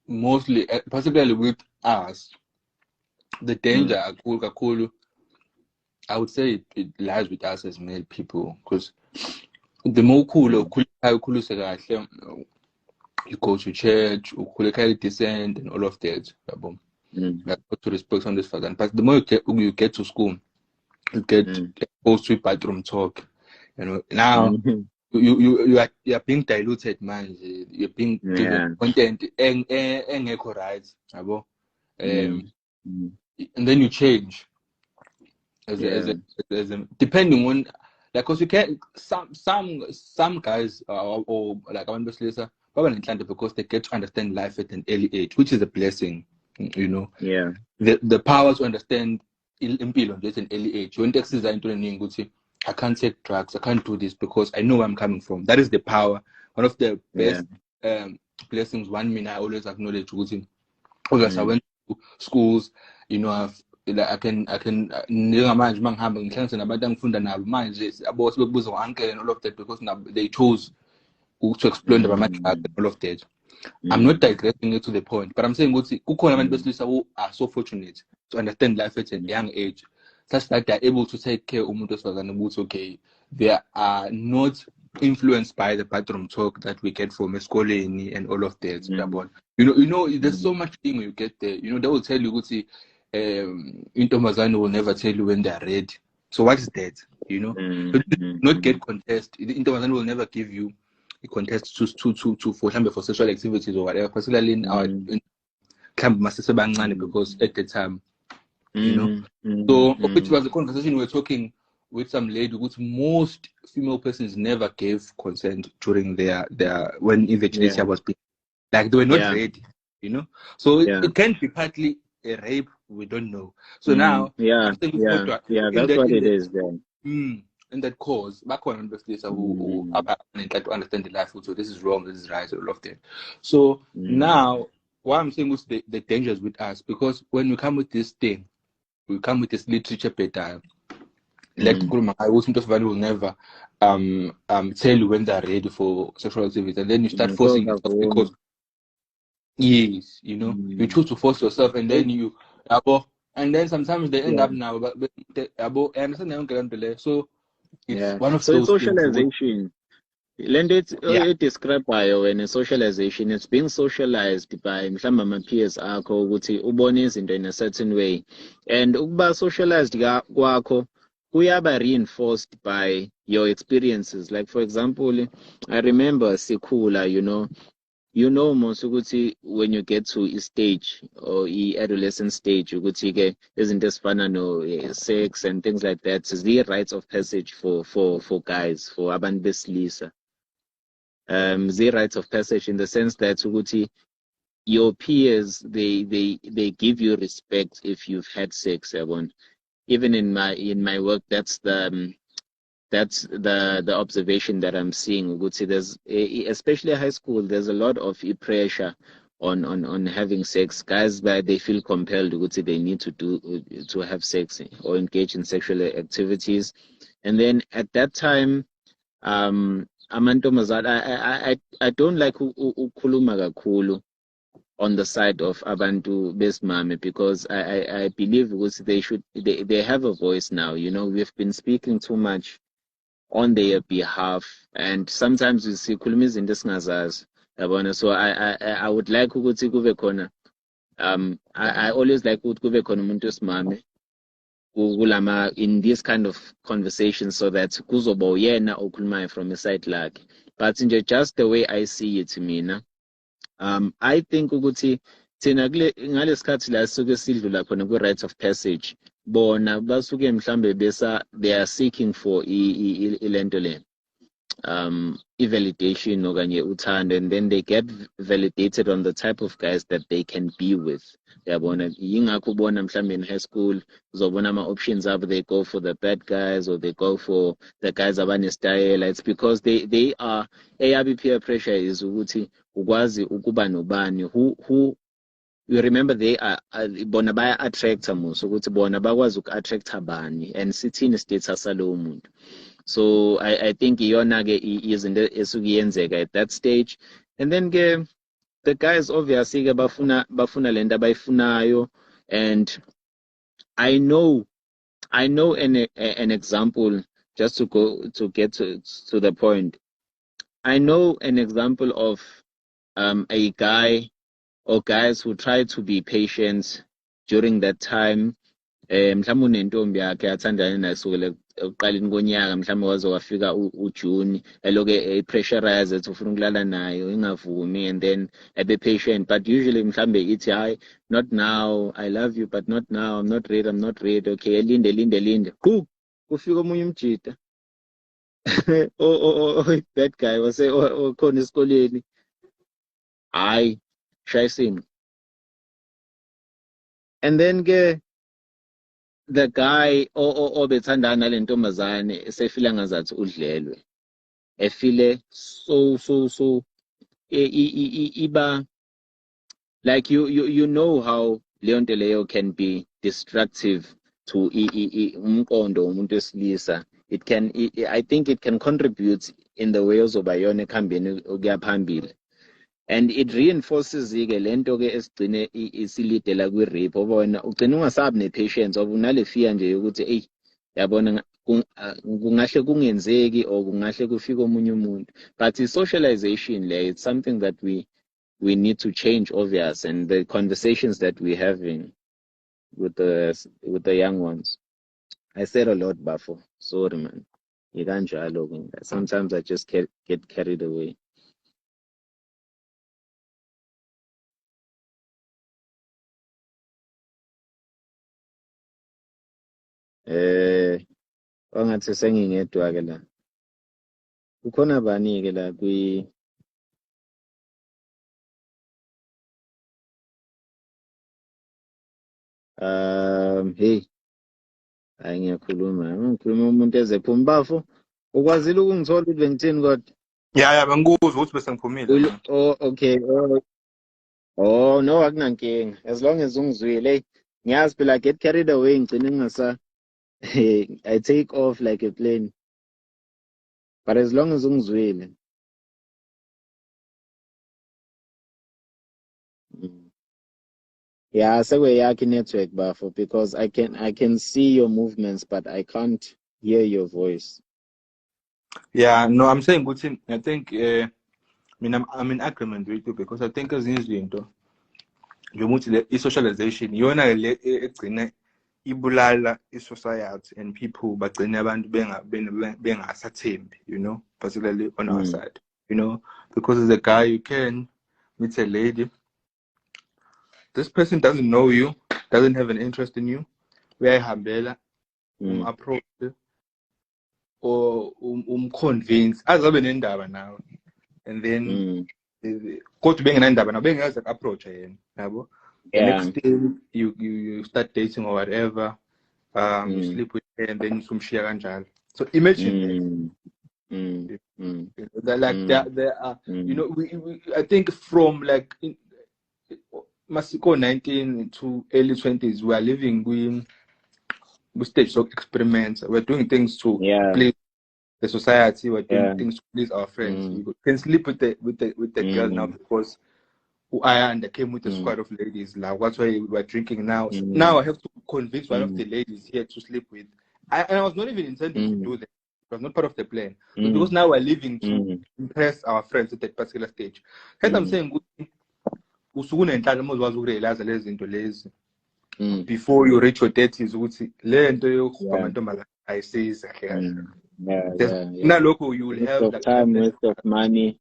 Speaker 2: mostly, particularly with us, the danger I would say it lies with us as male people because the more you go to church, you descend and all of that. Like to respect on this father. But the more you get to school, you get exposed to bathroom talk. You know, now you are being diluted, man. You're being given content and right, and then you change as a depending on like because you can't some guys or like because they get to understand life at an early age, which is a blessing, you know. The power to understand impilo at an early age. When I can't take drugs, I can't do this because I know where I'm coming from. That is the power. One of the best blessings. One mean I always acknowledge because I went to schools, you know, I can manage about uncle and all of that because now they chose to explain about and all of that. I'm not digressing it to the point, but I'm saying who are so fortunate to understand life at a young age, such that they're able to take care of okay. They are not influenced by the bathroom talk that we get from schooling and all of that. You know, there's so much thing you get there. You know, they will tell you Intomazane will never tell you when they're ready. So what is that? You know, not get contest. Intomazane will never give you a contest to for example for sexual activities or whatever. Particularly in our camp, because at the time, you know. So which was the conversation we were talking with some lady, which most female persons never gave consent during their when infertility was being like they were not ready. You know, so it can be partly a rape. We don't know. So now,
Speaker 1: that's what it is then.
Speaker 2: that cause, back on this who try to understand the life. So this is wrong, this is right, all of that. So now, what I'm saying is the dangers with us, because when we come with this thing, we come with this literature paper. Like I will never tell you when they're ready for sexual activity, and then you start forcing yourself because yes, you know, you choose to force yourself, and then and then sometimes they end up now, but I understand. So it's one of
Speaker 1: so it's
Speaker 2: those things.
Speaker 1: socialization. It described by when socialization, it's being socialized by mhlawumbe ama-peers akho ukuthi ubone izinto in a certain way, and ukuba socialized kwakho kuyaba reinforced by your experiences. Like for example, I remember sikhula, most ukuthi when you get to a stage or adolescent stage ukuthi ke izinto ezifana no sex and things like that is the rites of passage for guys, for abantu besilisa. The rites of passage in the sense that ukuthi your peers, they give you respect if you've had sex, yabona. Even in my work, that's the observation that I'm seeing. Ukuthi there's especially high school, there's a lot of pressure on having sex. Guys, but they feel compelled ukuthi they need to have sex or engage in sexual activities, and then at that time, amantombazana, I don't like ukukhuluma kakhulu on the side of abantu besimame, because I believe ukuthi they have a voice now. We've been speaking too much on their behalf, and sometimes we sikhuluma izinto esingazazi, yabona. So I would like ukuthi kube khona I always like ukuthi kube khona umuntu wesimame in this kind of conversation, so that kuzoba uyena okhulumayo from a side lakhe. But just the way I see it, mina, I think ukuthi thina ngalesikhathi la suke sidlula khona ku-rites of passage, bona basuke mhlambe they are seeking for ilento le validation okanye uthando, and then they get validated on the type of guys that they can be with, yabona. Yingakho ubona mhlambe in high school uzobona ama-options abo, they go for the bad guys or they go for the guys abanestyle. It's because they are peer pressure is ukuthi ukwazi ukuba nobani who you remember they are bona baya attractor muso ukuthi bona bakwazi uku-attractor bani and sithini status salowo muntu. So I think iyona ke izinto esuke yenzeka at that stage, and then ke the guys obviously ke bafuna lento abayifunayo. And I know an example, just to get to the point. I know an example of a guy or guys who try to be patient during that time. Mhlawumbe unentombi yakhe athandane naye kusukela ekuqaleni konyaka, mhlawumbe waze wafika uJune, eloke pressurize ethi ufuna ukulala nayo, ingavumi, and then abe patient. But usually mhlawumbe ithi hayi, not now, I love you but not now, I'm not ready. Okay, linde kufika omunye umjida bad guy okhona esikoleni, hayi shayisini. And then ke the guy obethandana nale ntombazane esefila ngazathi udlelwe, efile so iba like you know how leyo nto leyo can be destructive to umqondo womuntu wesilisa. I think it can contribute in the way ozoba yona ekhambeni okuya phambili. And it reinforces ke lento ke esigcine isilidela kwi-rape, obona ugcina ungasabi ne-patience, oba unale fear nje yokuthi yabona kungahle kungenzeki or kungahle kufike omunye umuntu. But i-socialization le, it's something that we need to change, obvious, and the conversations that we're having with the young ones. I said a lot before, sorry man. Sometimes I just get carried away. Ongathi sengingedwa ke la. Kukhona bani ke la hey, hayi ngikhuluma umuntu ezephuma bafo ukwazile ukungithola ukuthi bengithini kodwa
Speaker 2: Yeah, bengikuzwa ukuthi bese ngiphumile manje.
Speaker 1: oh okay no akunankinga as long as ungizwile hey ngiyazi phela get carried away ngicine ngingasa I take off like a plane but as long as ungizwile yeah sekweyakho network bafo because I can see your movements but I can't hear your voice.
Speaker 2: Yeah, no, I'm saying ukuthi I think I'm in agreement with you because I think ezinye izinto njengokuthi le i-socialization iyona le egcine ibulala i-society and people bagcine abantu bengasathembi, you know, particularly on our side, you know, because as a guy you can meet a lady, this person doesn't know you, doesn't have an interest in you, uyayihambela approach or convince azabe nendaba nawe and then kodwa bengenandaba nawe bengazi approach yena yabo. The next day you start dating or whatever, you sleep with her and then sumshiya kanjalo. So imagine that like there are you know we I think from like Masiko 19 to early 20s we are living with stage of experiments. We're doing things to please the society, we're doing things to please our friends. We can sleep with the girl now because Ayanda came with a squad of ladies. Like that's why we're drinking now. So now I have to convince one of the ladies here to sleep with. And I was not even intending to do that. It was not part of the plan. But because now we're living to impress our friends at that particular stage. Hence I'm saying before you reach your 30s, you will have
Speaker 1: waste of time, waste of money,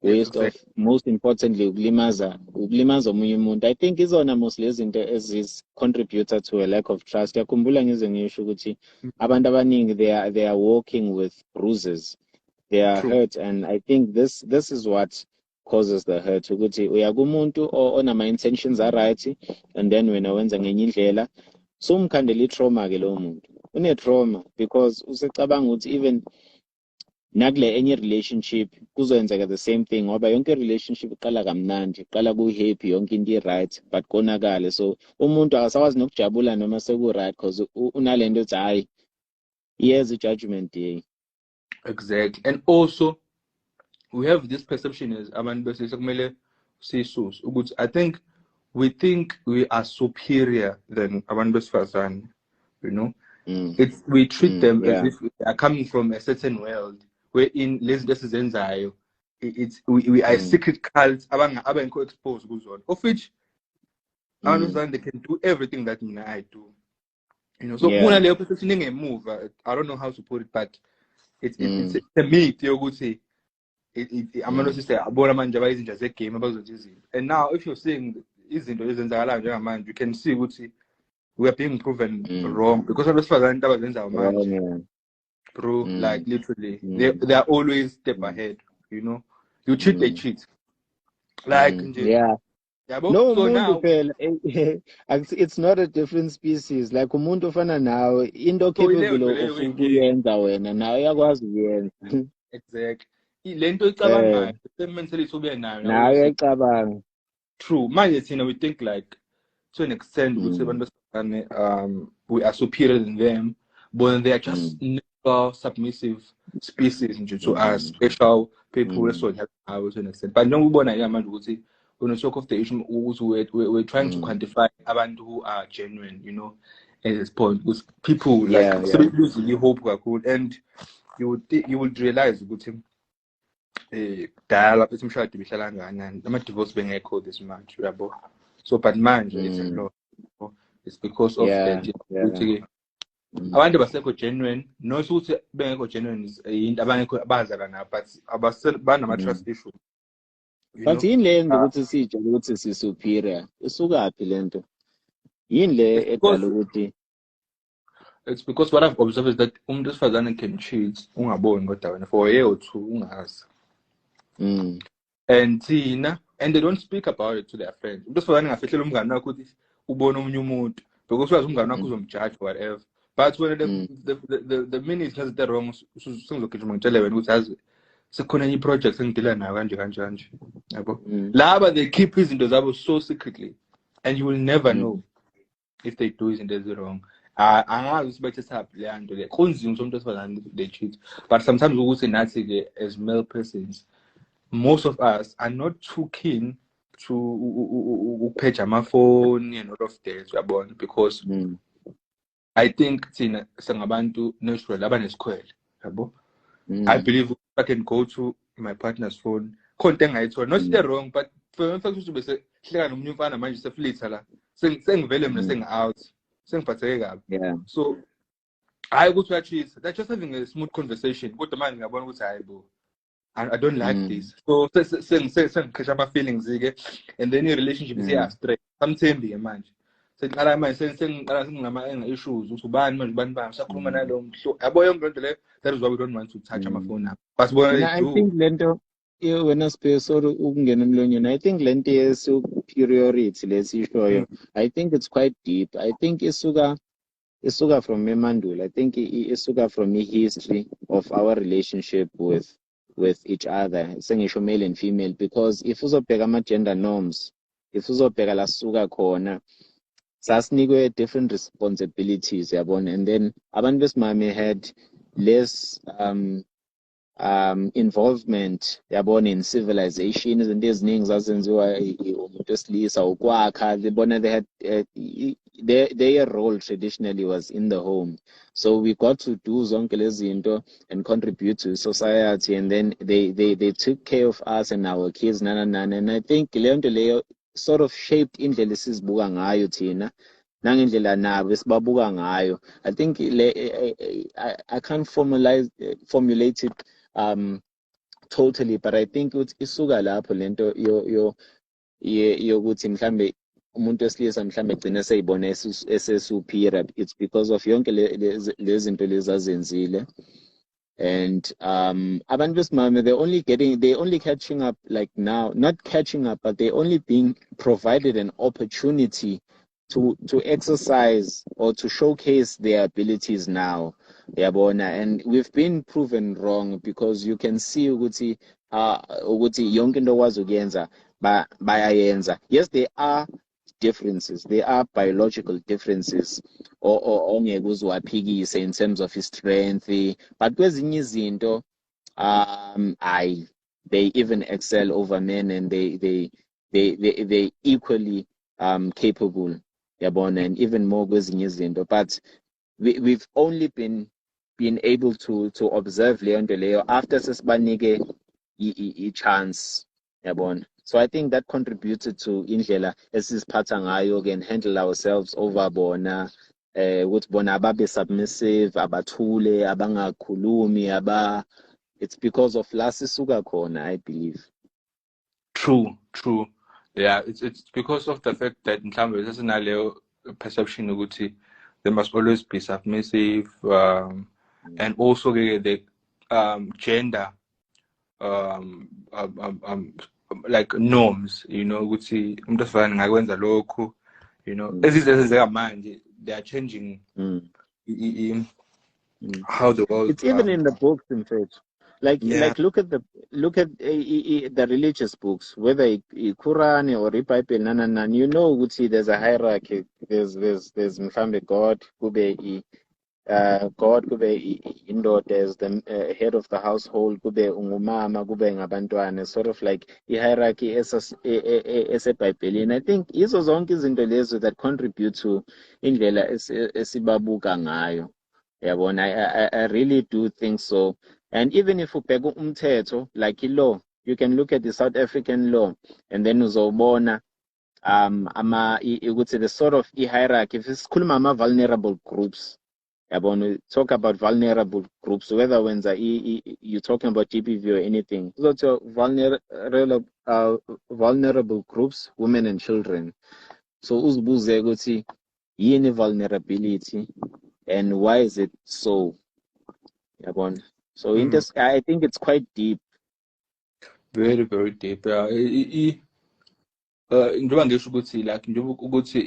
Speaker 1: waste of, most importantly, ulimaza omunye umuntu. I think izona mostly izinto ezis contributor to a lack of trust. Yakhumbula ngize ngisho ukuthi abantu abaningi they are walking with bruises. They are hurt, and I think this is what causes the hurt. Ukuthi uyakumuntu onama intentions are right, and then when wenza ngenye indlela so umkhandela trauma ke lo muntu une trauma because usecabanga ukuthi even nakule enye relationship kuzoyenzeka the same thing ngoba yonke relationship iqala kamnandi iqala ku happy yonke into right but konakale so umuntu akasakwazi nokujabula noma seku right because unalento ethi hayi here's a judgment day.
Speaker 2: Exactly. And also we have this perception as abantu bese sekumele sisuse ukuthi I think we are superior than abantu besifazane, you know. We treat them as if they are coming from a certain world wherein lezi zinto esizenzayo we are secret cults abangekho exposed kuzona, of which abantu they can do everything that I do, you know. So kuna leyo perception engemuva, I don't know how to put it, but it's a myth yokuthi I'm not saying abona manje abayizinja zegame abazothi izinto. And now if you're seeing izinto ezenzakalayo njengamanje, you can see ukuthi we are being proven wrong because abesifazane into abazenzayo manje, bro, like literally they are always step ahead, you know. You cheat, they cheat, like
Speaker 1: no, so now it's not a different species. Like umuntu ofana nawe into capable of ukuyenza wena nawe yakwazi ukuyenza.
Speaker 2: Exactly. Lento icabangayo same mentality ube nayo
Speaker 1: nawe icabanga.
Speaker 2: True manje thina we think like to an extent ukuthi abantu besifazane we are superior than them, but they are just never submissive species nje to us special people esona hawo to an extent. But njengoba ubona ke manje ukuthi when we talk of the issue we're trying to quantify abantu who are genuine, you know, at this point because people like losing hope kakhulu, and you would realize ukuthi dala bethi umshado bihlala kangakanani ama divorce bengekho this much yabo. So but manje it's a lot. It's because of ukuthi abantu basekho genuine, no ukuthi bengekho genuine into abangekho abazala na, but banama trust issue.
Speaker 1: But yini le yenza ukuthi sije ukuthi si superior isukaphi lento? Yini le edala ukuthi
Speaker 2: it's because what I've observed is that umuntu esifazane can cheat ungaboni kodwa wena for a year or two ungazi. And they don't speak about it to their friends. Umuntu esifazane ngafihlela umngane wakho ukuthi ubona omunye umuntu because wazi umngane wakho uzomjudge whatever, But when the minute has the wrong, sengizogijima ngitshele wena ukuthi yazi sekhona enye project engidila nayo kanje. Yabo. Laba they keep izinto zabo so secretly, and you will never know if they do izinto wrong. Angazi ukuthi bethe saphi leya nto le. Kunzima umuntu osifazane they cheat. But sometimes ukuthi nathi ke as male persons, most of us are not too keen to page my phone and all of that, yabona, because I think thina sengabantu natural abanesikhwele, yabo. I believe I can go to my partner's phone. Content not wrong, but for fact ukuthi bese hleka nomunye umfana manje seflitha la. Sengivele mina sengi-out. Sengiphatheke kabi.
Speaker 1: Yeah.
Speaker 2: So I would actually that's just having a smooth conversation. Kodwa manje ngiyabona ukuthi hayi bo, I don't like this. So sengikhisha my feelings ke, and then your relationship is here straight. Samthembi manje. Sengiqala manje sengingama issues ukuthi ubani manje ubani sakhuluma nalo mhlo. Yabo yonke lento le, that is why we don't want to touch my phone now. But
Speaker 1: I think lento when space or ukungena emlonyeni, I think lento superiority lesishoyo, I think it's quite deep. I think isuka from Memandul. I think isuka from the history of our relationship with each other, sengisho male and female, because if uzobheka ama-gender norms, if uzobheka la suka khona, sasinikwe different responsibilities, yabona, and then abantu besimame had less involvement, yabona, in civilization. Izinto eziningi zazenziwa umuntu wesilisa ukwakha, bona they had their role traditionally was in the home, so we got to do zonke lezi zinto and contribute to society, and then they took care of us and our kids, and I think leyo nto leyo sort of shaped indlela esizibuka ngayo thina nangendlela nabo esibabuka ngayo. I think I can't formulate it totally, but I think it's isuka lapho lento yokuthi mhlambe umuntu wesilisa mhlambe egcina seyibona esesuperior. It's because of yonke lezi zinto lezi azenzile. And abantu besimame, they're only catching up, like now, not catching up, but they're only being provided an opportunity to exercise or to showcase their abilities now, yabona. And we've been proven wrong, because you can see ukuthi yonke into okwazi ukuyenza bayayenza. Yes, there are differences, there are biological differences ongeke uziwaphikise in terms of his strength, but kwezinye izinto they even excel over men, and they equally capable, yabona, and even more kwezinye izinto. But we've only been able to observe leyo nto leyo after sesibanike i-chance, yabona. So I think that contributed to indlela esiziphatha ngayo, again, handle ourselves over bona, ukuthi bona ababe submissive, abathule, abangakhulumi, it's because of la sisuka khona, I believe.
Speaker 2: True. Yeah, it's because of the fact that mhlawumbe sesinaleyo perception ukuthi they must always be submissive, and also the gender like norms, ukuthi umuntu osifana ngakwenza lokhu, ezizenzeka manje, they are changing how the world.
Speaker 1: It's even in the books, in fact. Like look at the religious books, whether Quran or Bible, you know, there's a hierarchy. There's mhlambe God, God kube indoda, the head of the household, kube ungumama, kube ngabantwana, sort of like a hierarchy esebhayibhelini. I think izo zonke izinto lezo that contribute to indlela esibabuka ngayo, yabona. I really do think so. And even if ubheka umthetho, like law, you can look at the South African law, and then uzobona ukuthi the sort of hierarchy. If sikhuluma ama vulnerable groups, yabona, talk about vulnerable groups, whether when you're talking about GBV or anything, so vulnerable groups, women and children. So uzibuze ukuthi yini vulnerability and why is it so, yabona. So I think it's quite deep.
Speaker 2: Very, very deep. Njengoba ngisho ukuthi like njengoba ukuthi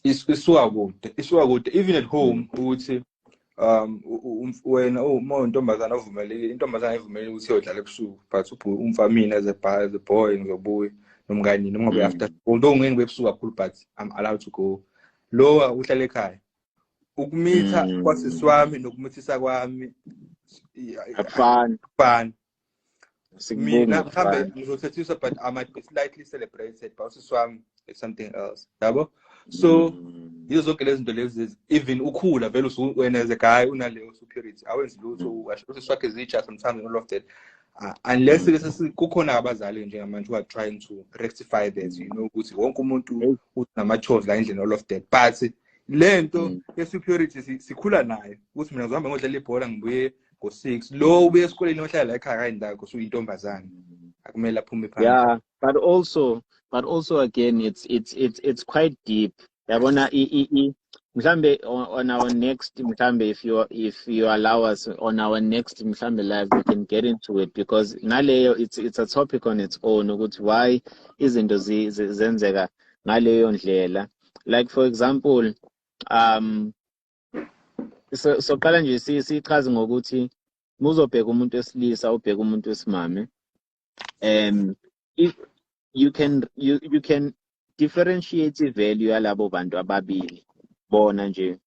Speaker 2: iswakude even at home ukuthi wena uma untombazana ovumelekile intombazana evumelekile ukuthi uyodlala ebusuku but umfamini as a boy ngizobuya nomngani noma ngabe after although ngeke ebusuku kakhulu but I'm allowed to go lo uhlala ekhaya ukumitha kwasiswami nokumithisa kwami
Speaker 1: akufani
Speaker 2: mina mhlambe ngizothethiswa but I might be slightly celebrated but usiswami is something else yabo so yizo zonke lezi zinto lezi even ukhula vele wena as a guy unaleyo superiority awenzi lutho usiswakhe izitsha sometimes and all of that unless kukhona abazali njengamanje who are trying to rectify that you know ukuthi wonke umuntu unama-chores la endlini all of that but lento ye-superiority sikhula nayo ukuthi mina ngizohamba ngodlala ibhola ngibuye ngo-6 lo ubuye esikoleni ohlala la ekhaya kayindako usuyintombazane akumele aphume phandle.
Speaker 1: Yeah, but also again it's quite deep yabona mhlambe on our next mhlambe if you allow us on our next mhlambe live we can get into it because naleyo it's a topic on its own ukuthi why izinto zenzeka ngaleyo ndlela like for example so qala nje sichaze ngokuthi muzobheka umuntu wesilisa ubheka umuntu wesimame if you can differentiate value yalabo bantu ababili bona nje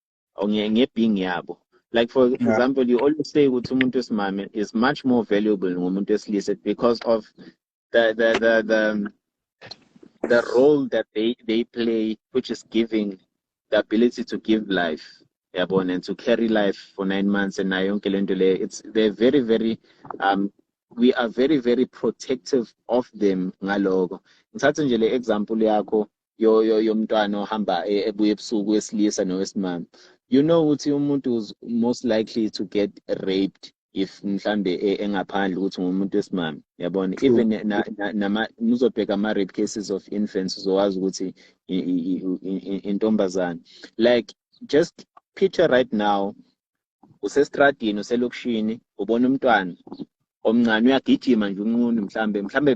Speaker 1: ngebeing yabo like for example you always say ukuthi umuntu wesimame is much more valuable ngomuntu wesilisa because of the role that they play which is giving the ability to give life yabona and to carry life for 9 months and nayo yonke lento le they're very very we are very very protective of them ngaloko ngithatha nje le example yakho yomntwana ohamba ebuye ebusuku wesilisa nowesimame you know ukuthi umuntu is most likely to get raped if mhlambe engaphandle ukuthi ngumuntu wesimame yabona even nizobheka ama rape cases of infants uzowazi ukuthi intombazana like just picture right now usestradini uselokishini ubona umntwana omncane uyagijima nje unqunu mhlambe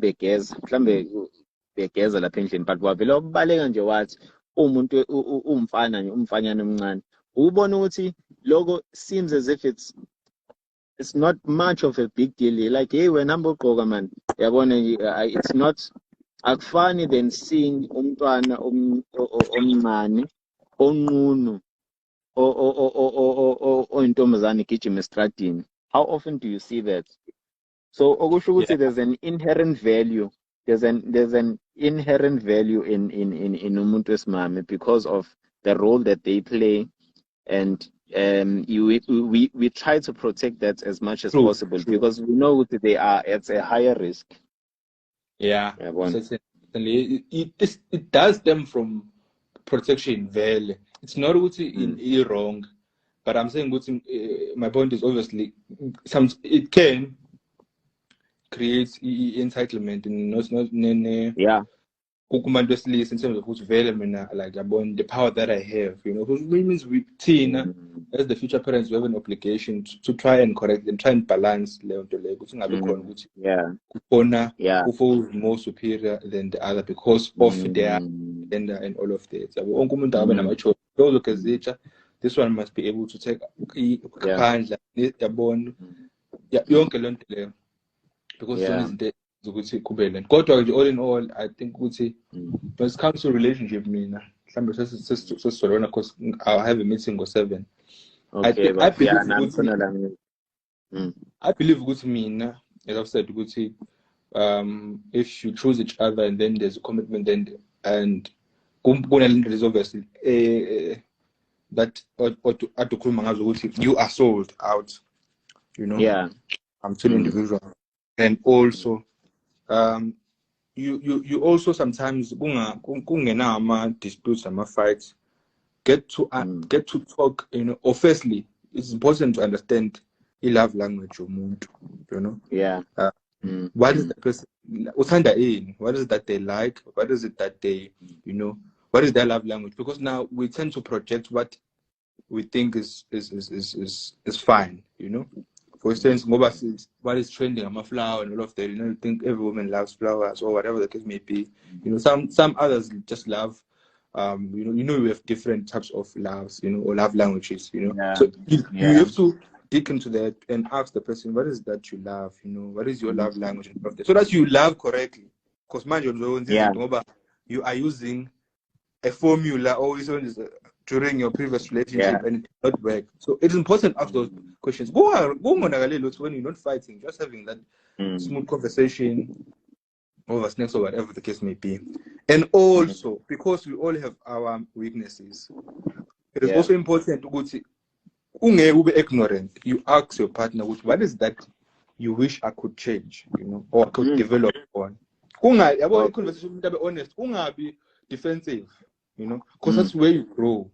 Speaker 1: begeza lapha endlini but wavela ukubaleka nje wathi umuntu umfanyana omncane ubona ukuthi logo seems as if it's not much of a big deal like hey wena hamba ugqoka man yabona it's not akufani than seeing umntwana omncane onqunu intombazane igijima estradini. How often do you see that? So okusho ukuthi there's an inherent value. There's an inherent value in umuntu wesimame because of the role that they play, and we try to protect that as much as possible because we know that they are at a higher risk.
Speaker 2: Yeah, certainly. It does stem from protection value. It's not in wrong, but I'm saying my point is obviously it can create entitlement in kukumantu wesilisa in terms of ukuthi vele mina like yabona the power that I have, you know, which means we tina as the future parents we have an obligation to try and correct and try and balance leyo nto leyo ukuthi ngabe khona ukuthi kukhona who is more superior than the other because of their gender and all of that. So wonke umuntu abe nama-choice those kezitsha this one must be able to take iphandla yabona yonke le nto leyo because some izinto ukuthi kube lento kodwa nje all in all I think ukuthi when it comes to relationship mina mhlambe sesizolona because I'll have a meeting ngo-7. I believe ukuthi mina as I've said ukuthi if you choose each other and then there's a commitment and kunalento is obviously that atukhuluma ngazo ukuthi you are sold out, you know. I'm still individual and also you also sometimes kungena ama disputes ama fights get to talk, you know. Or firstly it's important to understand the love language yomuntu, you know. What is the person uthanda ini, what is it that they like, what is it that they, you know, what is their love language, because now we tend to project what we think is fine, you know. For instance, what is trending, I'm a flower and all of that, you know, you think every woman loves flowers or whatever the case may be, you know. Some others just love we have different types of loves, or love languages,
Speaker 1: Yeah.
Speaker 2: So you
Speaker 1: Yeah.
Speaker 2: have to dig into that and ask the person, what is that you love? What is your love language? So that you love correctly. Because man, you are using a formula always during your previous relationship and it did not work. So it is important to ask those questions. When you're not fighting, just having that smooth conversation over snacks or whatever the case may be. And also, because we all have our weaknesses, it is also important to go to be ignorant. You ask your partner, what is that you wish I could change, or I could develop on. Conversation be honest, be defensive, because that's where you grow,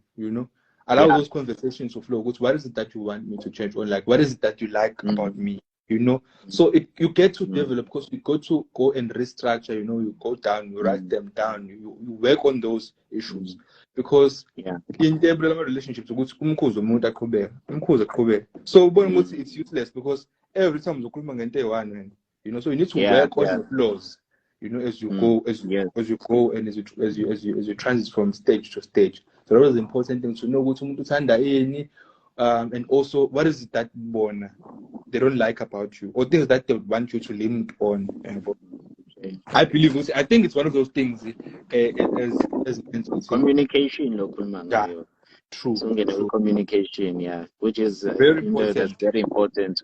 Speaker 2: Allow those conversations to flow. What is it that you want me to change on? Like, what is it that you like about me? So you get to develop, because you go and restructure, you go down, you write them down, you work on those issues, because in the relationships, so it's useless, because every time so you need to work on your flaws, as you go, as you go, and as you transit from stage to stage. So that was the important thing to know. And also, what is it that they don't like about you, or things that they want you to limit on. I think it's one of those things as
Speaker 1: communication,
Speaker 2: true.
Speaker 1: Communication, which is
Speaker 2: Very important.
Speaker 1: that's very important.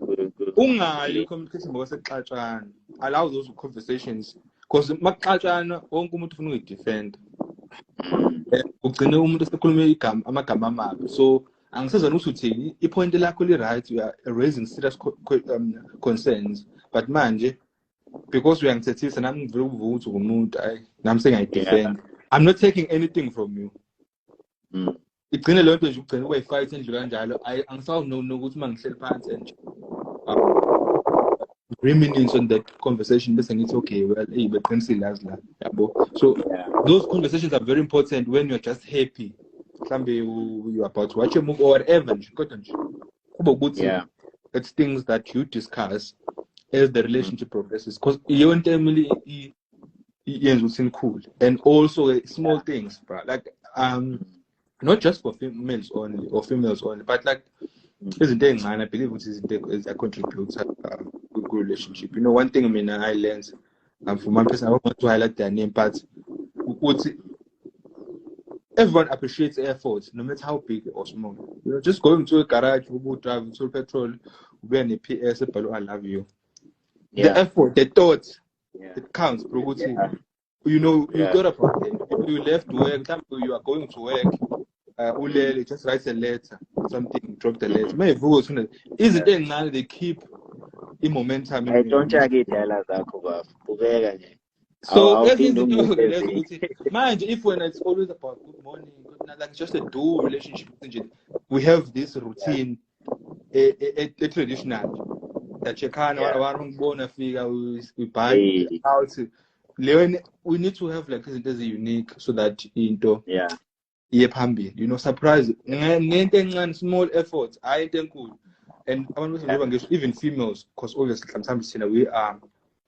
Speaker 2: Communication, allow those conversations, because wonke umuntu ufuna ukuyidefend. Ugcine umuntu esekhulume amagama amabi. So angisezona ukuthi uthini, ipoint lakho li-right, we are raising serious concerns, but manje because we are ngithethisa nami ngivele ukuvuka ukuthi umuntu nami sengiyidefend. I'm not taking anything from you. Igcine leyo nto nje ugcine kube yi-fight endlule kanjalo. Angisawunona ukuthi uma ngihleli phansi and reminisce on that conversation bese ngithi okay, well, beqinisile yazi la, yabo. So those conversations are very important when you're just happy. You're about to watch a movie or whatever. It's things that you discuss as the relationship progresses, because you want family cool, and also small things, bro. Like not just for males only or females only, but like isn't there, man? I believe it is a contributor to good relationship. One thing I learned, from one person, I don't want to highlight their name, but everyone appreciates effort, no matter how big or small. Just going to a garage, drive to petrol, wearing a PS, I love you. The effort, the thought, it counts, bro. You thought about it. You left work, you are going to work, just write a letter, something, drop the letter. Maybe isn't there now they keep in momentum?
Speaker 1: I don't get
Speaker 2: so mind if when it's always about good morning, good night, like just a dual relationship, we have this routine, a traditional that you can't we buy out. We need to have like this unique, so that surprise small efforts. I think cool, and even females, because obviously sometimes we are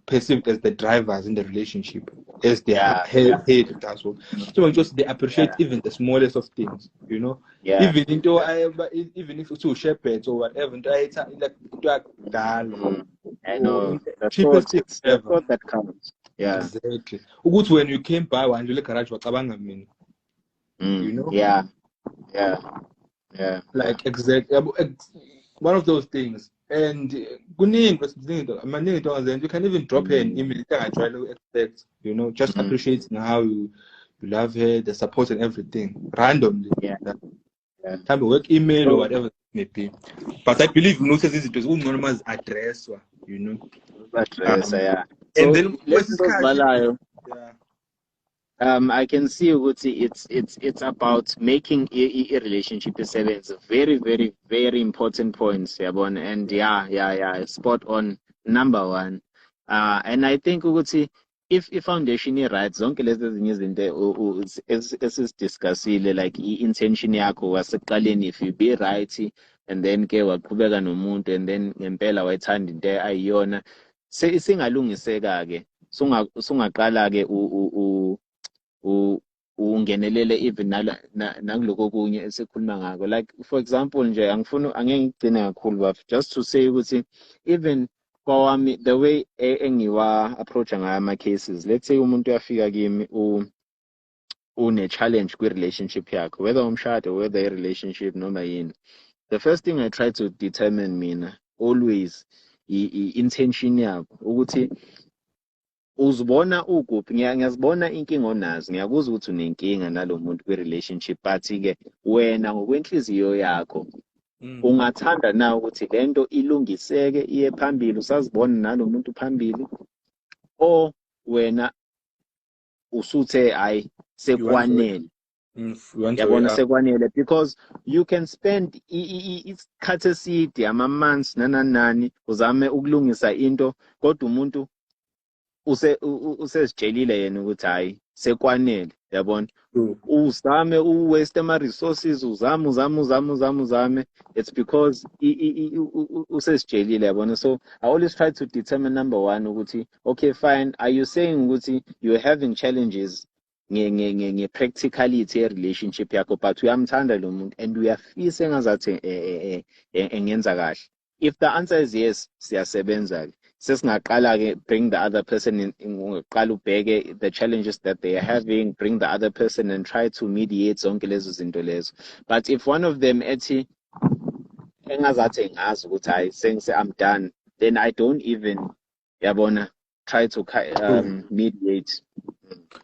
Speaker 2: perceived as the drivers in the relationship, as they are head as well. So they appreciate even the smallest of things, even if it's two shepherds or whatever,
Speaker 1: I know the
Speaker 2: cheapest
Speaker 1: thought that counts.
Speaker 2: Exactly. When you came by one, you look at like exactly one of those things. And you can even drop her an email. I try to expect, just appreciating how you love her, the support and everything randomly. Type of work email or whatever it may be. But I believe it was anonymous address,
Speaker 1: Address,
Speaker 2: and then
Speaker 1: I can see it's about making a relationship is a very, very, very important points, and spot on, number one. And I think if foundation is right, zonke lezi zinye izinto esizidiscussile, like intention yakho wasekuqaleni, if you be right, and then ke waqhubeka nomuntu, and then ngempela wayithanda into ayiyona, isingalungiseka ke sungaqala ke ungenelele even nakuloko kunye esikhuluma ngako. Like for example nje angeke ngigcine kakhulu bafo, just to say ukuthi even kwami the way engiwa approacha ngayo ama cases, let's say umuntu uyafika kimi une challenge kwi relationship yakho, whether umshado, whether a relationship noma yini, the first thing I try to determine mina always intention yakho ukuthi uzibona ukuphi. Ngiyazibona inkinga onazo, ngiyakuzwa ukuthi unenkinga nalo muntu kwi-relationship, but-ke wena ngokwenhliziyo yakho ungathanda na ukuthi lento ilungiseke iye phambili, usazibona nalo muntu phambili, or wena usuthe hayi sekwanele. Yabona sekwanele, because you can spend isikhathi eside, ama-months nanani uzame ukulungisa into, kodwa umuntu usezijelile yena ukuthi hayi sekwanele. Yabona, uzame waste ama-resources, uzame, it's because usezijelile. Yabona, so I always try to determine, number one, ukuthi okay fine, are you saying ukuthi you're having challenges nge-practicality ye-relationship yakho, but uyamthanda lo muntu and uyafisa engazathi engenza kahle? If the answer is yes, siyasebenza-ke. Sesingaqala-ke bring the other person in, ungaqala ubheke the challenges that they are having, bring the other person and try to mediate zonke lezo zinto lezo. But if one of them ethi engazathi ngazi ukuthi hayi I'm done, then I don't even, yabona, try to mediate.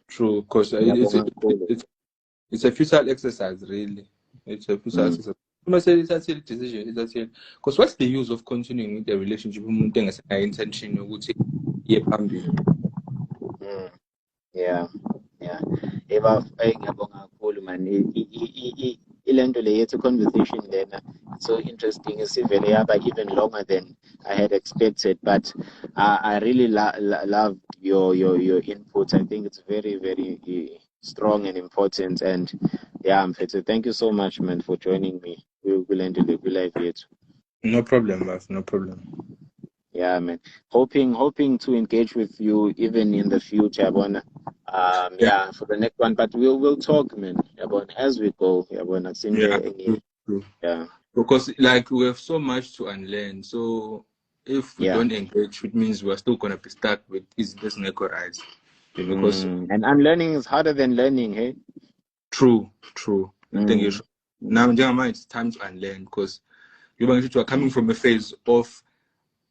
Speaker 2: True, because it's a futile exercise, really. It's a futile exercise. Decision, because what's the use of continuing with the relationship? Intention
Speaker 1: yeah. Ngiyabonga kakhulu man, ilento le yethu conversation lena, so interesting, isivele yaba even longer than I had expected, but I really love your input. I think it's very, very strong and important, and yeah, Mfethu, thank you so much man for joining me. We'll end the live yet.
Speaker 2: No problem, Raf, no problem.
Speaker 1: Yeah, man. Hoping to engage with you even in the future, Yabona. Yeah, for the next one. But we'll talk, man, Yabona, as we go, Yabona.
Speaker 2: True. Yeah. Because like we have so much to unlearn. So if we don't engage, it means we're still gonna be stuck with is this right? Because
Speaker 1: and unlearning is harder than learning, hey?
Speaker 2: True. I think you should. Now it's time to unlearn, because you are coming from a phase of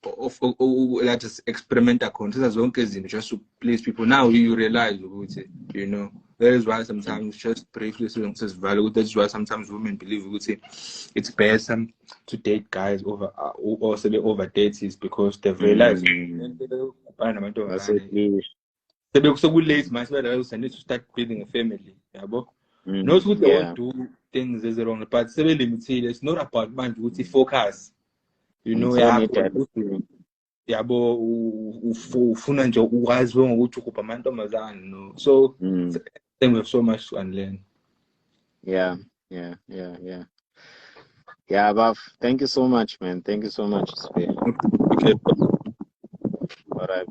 Speaker 2: let us experiment account just to please people. Now you realize, you know, that is why sometimes just briefly value. That's why sometimes women believe it's better to date guys over or over dates, is because they've realized so late, my I need to start building a family. Not what they want to do things is wrong, but it's not about man to focus. You know, ufuna nje ukwazi ukuthi ukupha amantombazane, no. So then we have so much to unlearn.
Speaker 1: Yeah, Baf, thank you so much, man. Thank you so much.
Speaker 2: Okay.
Speaker 1: All right.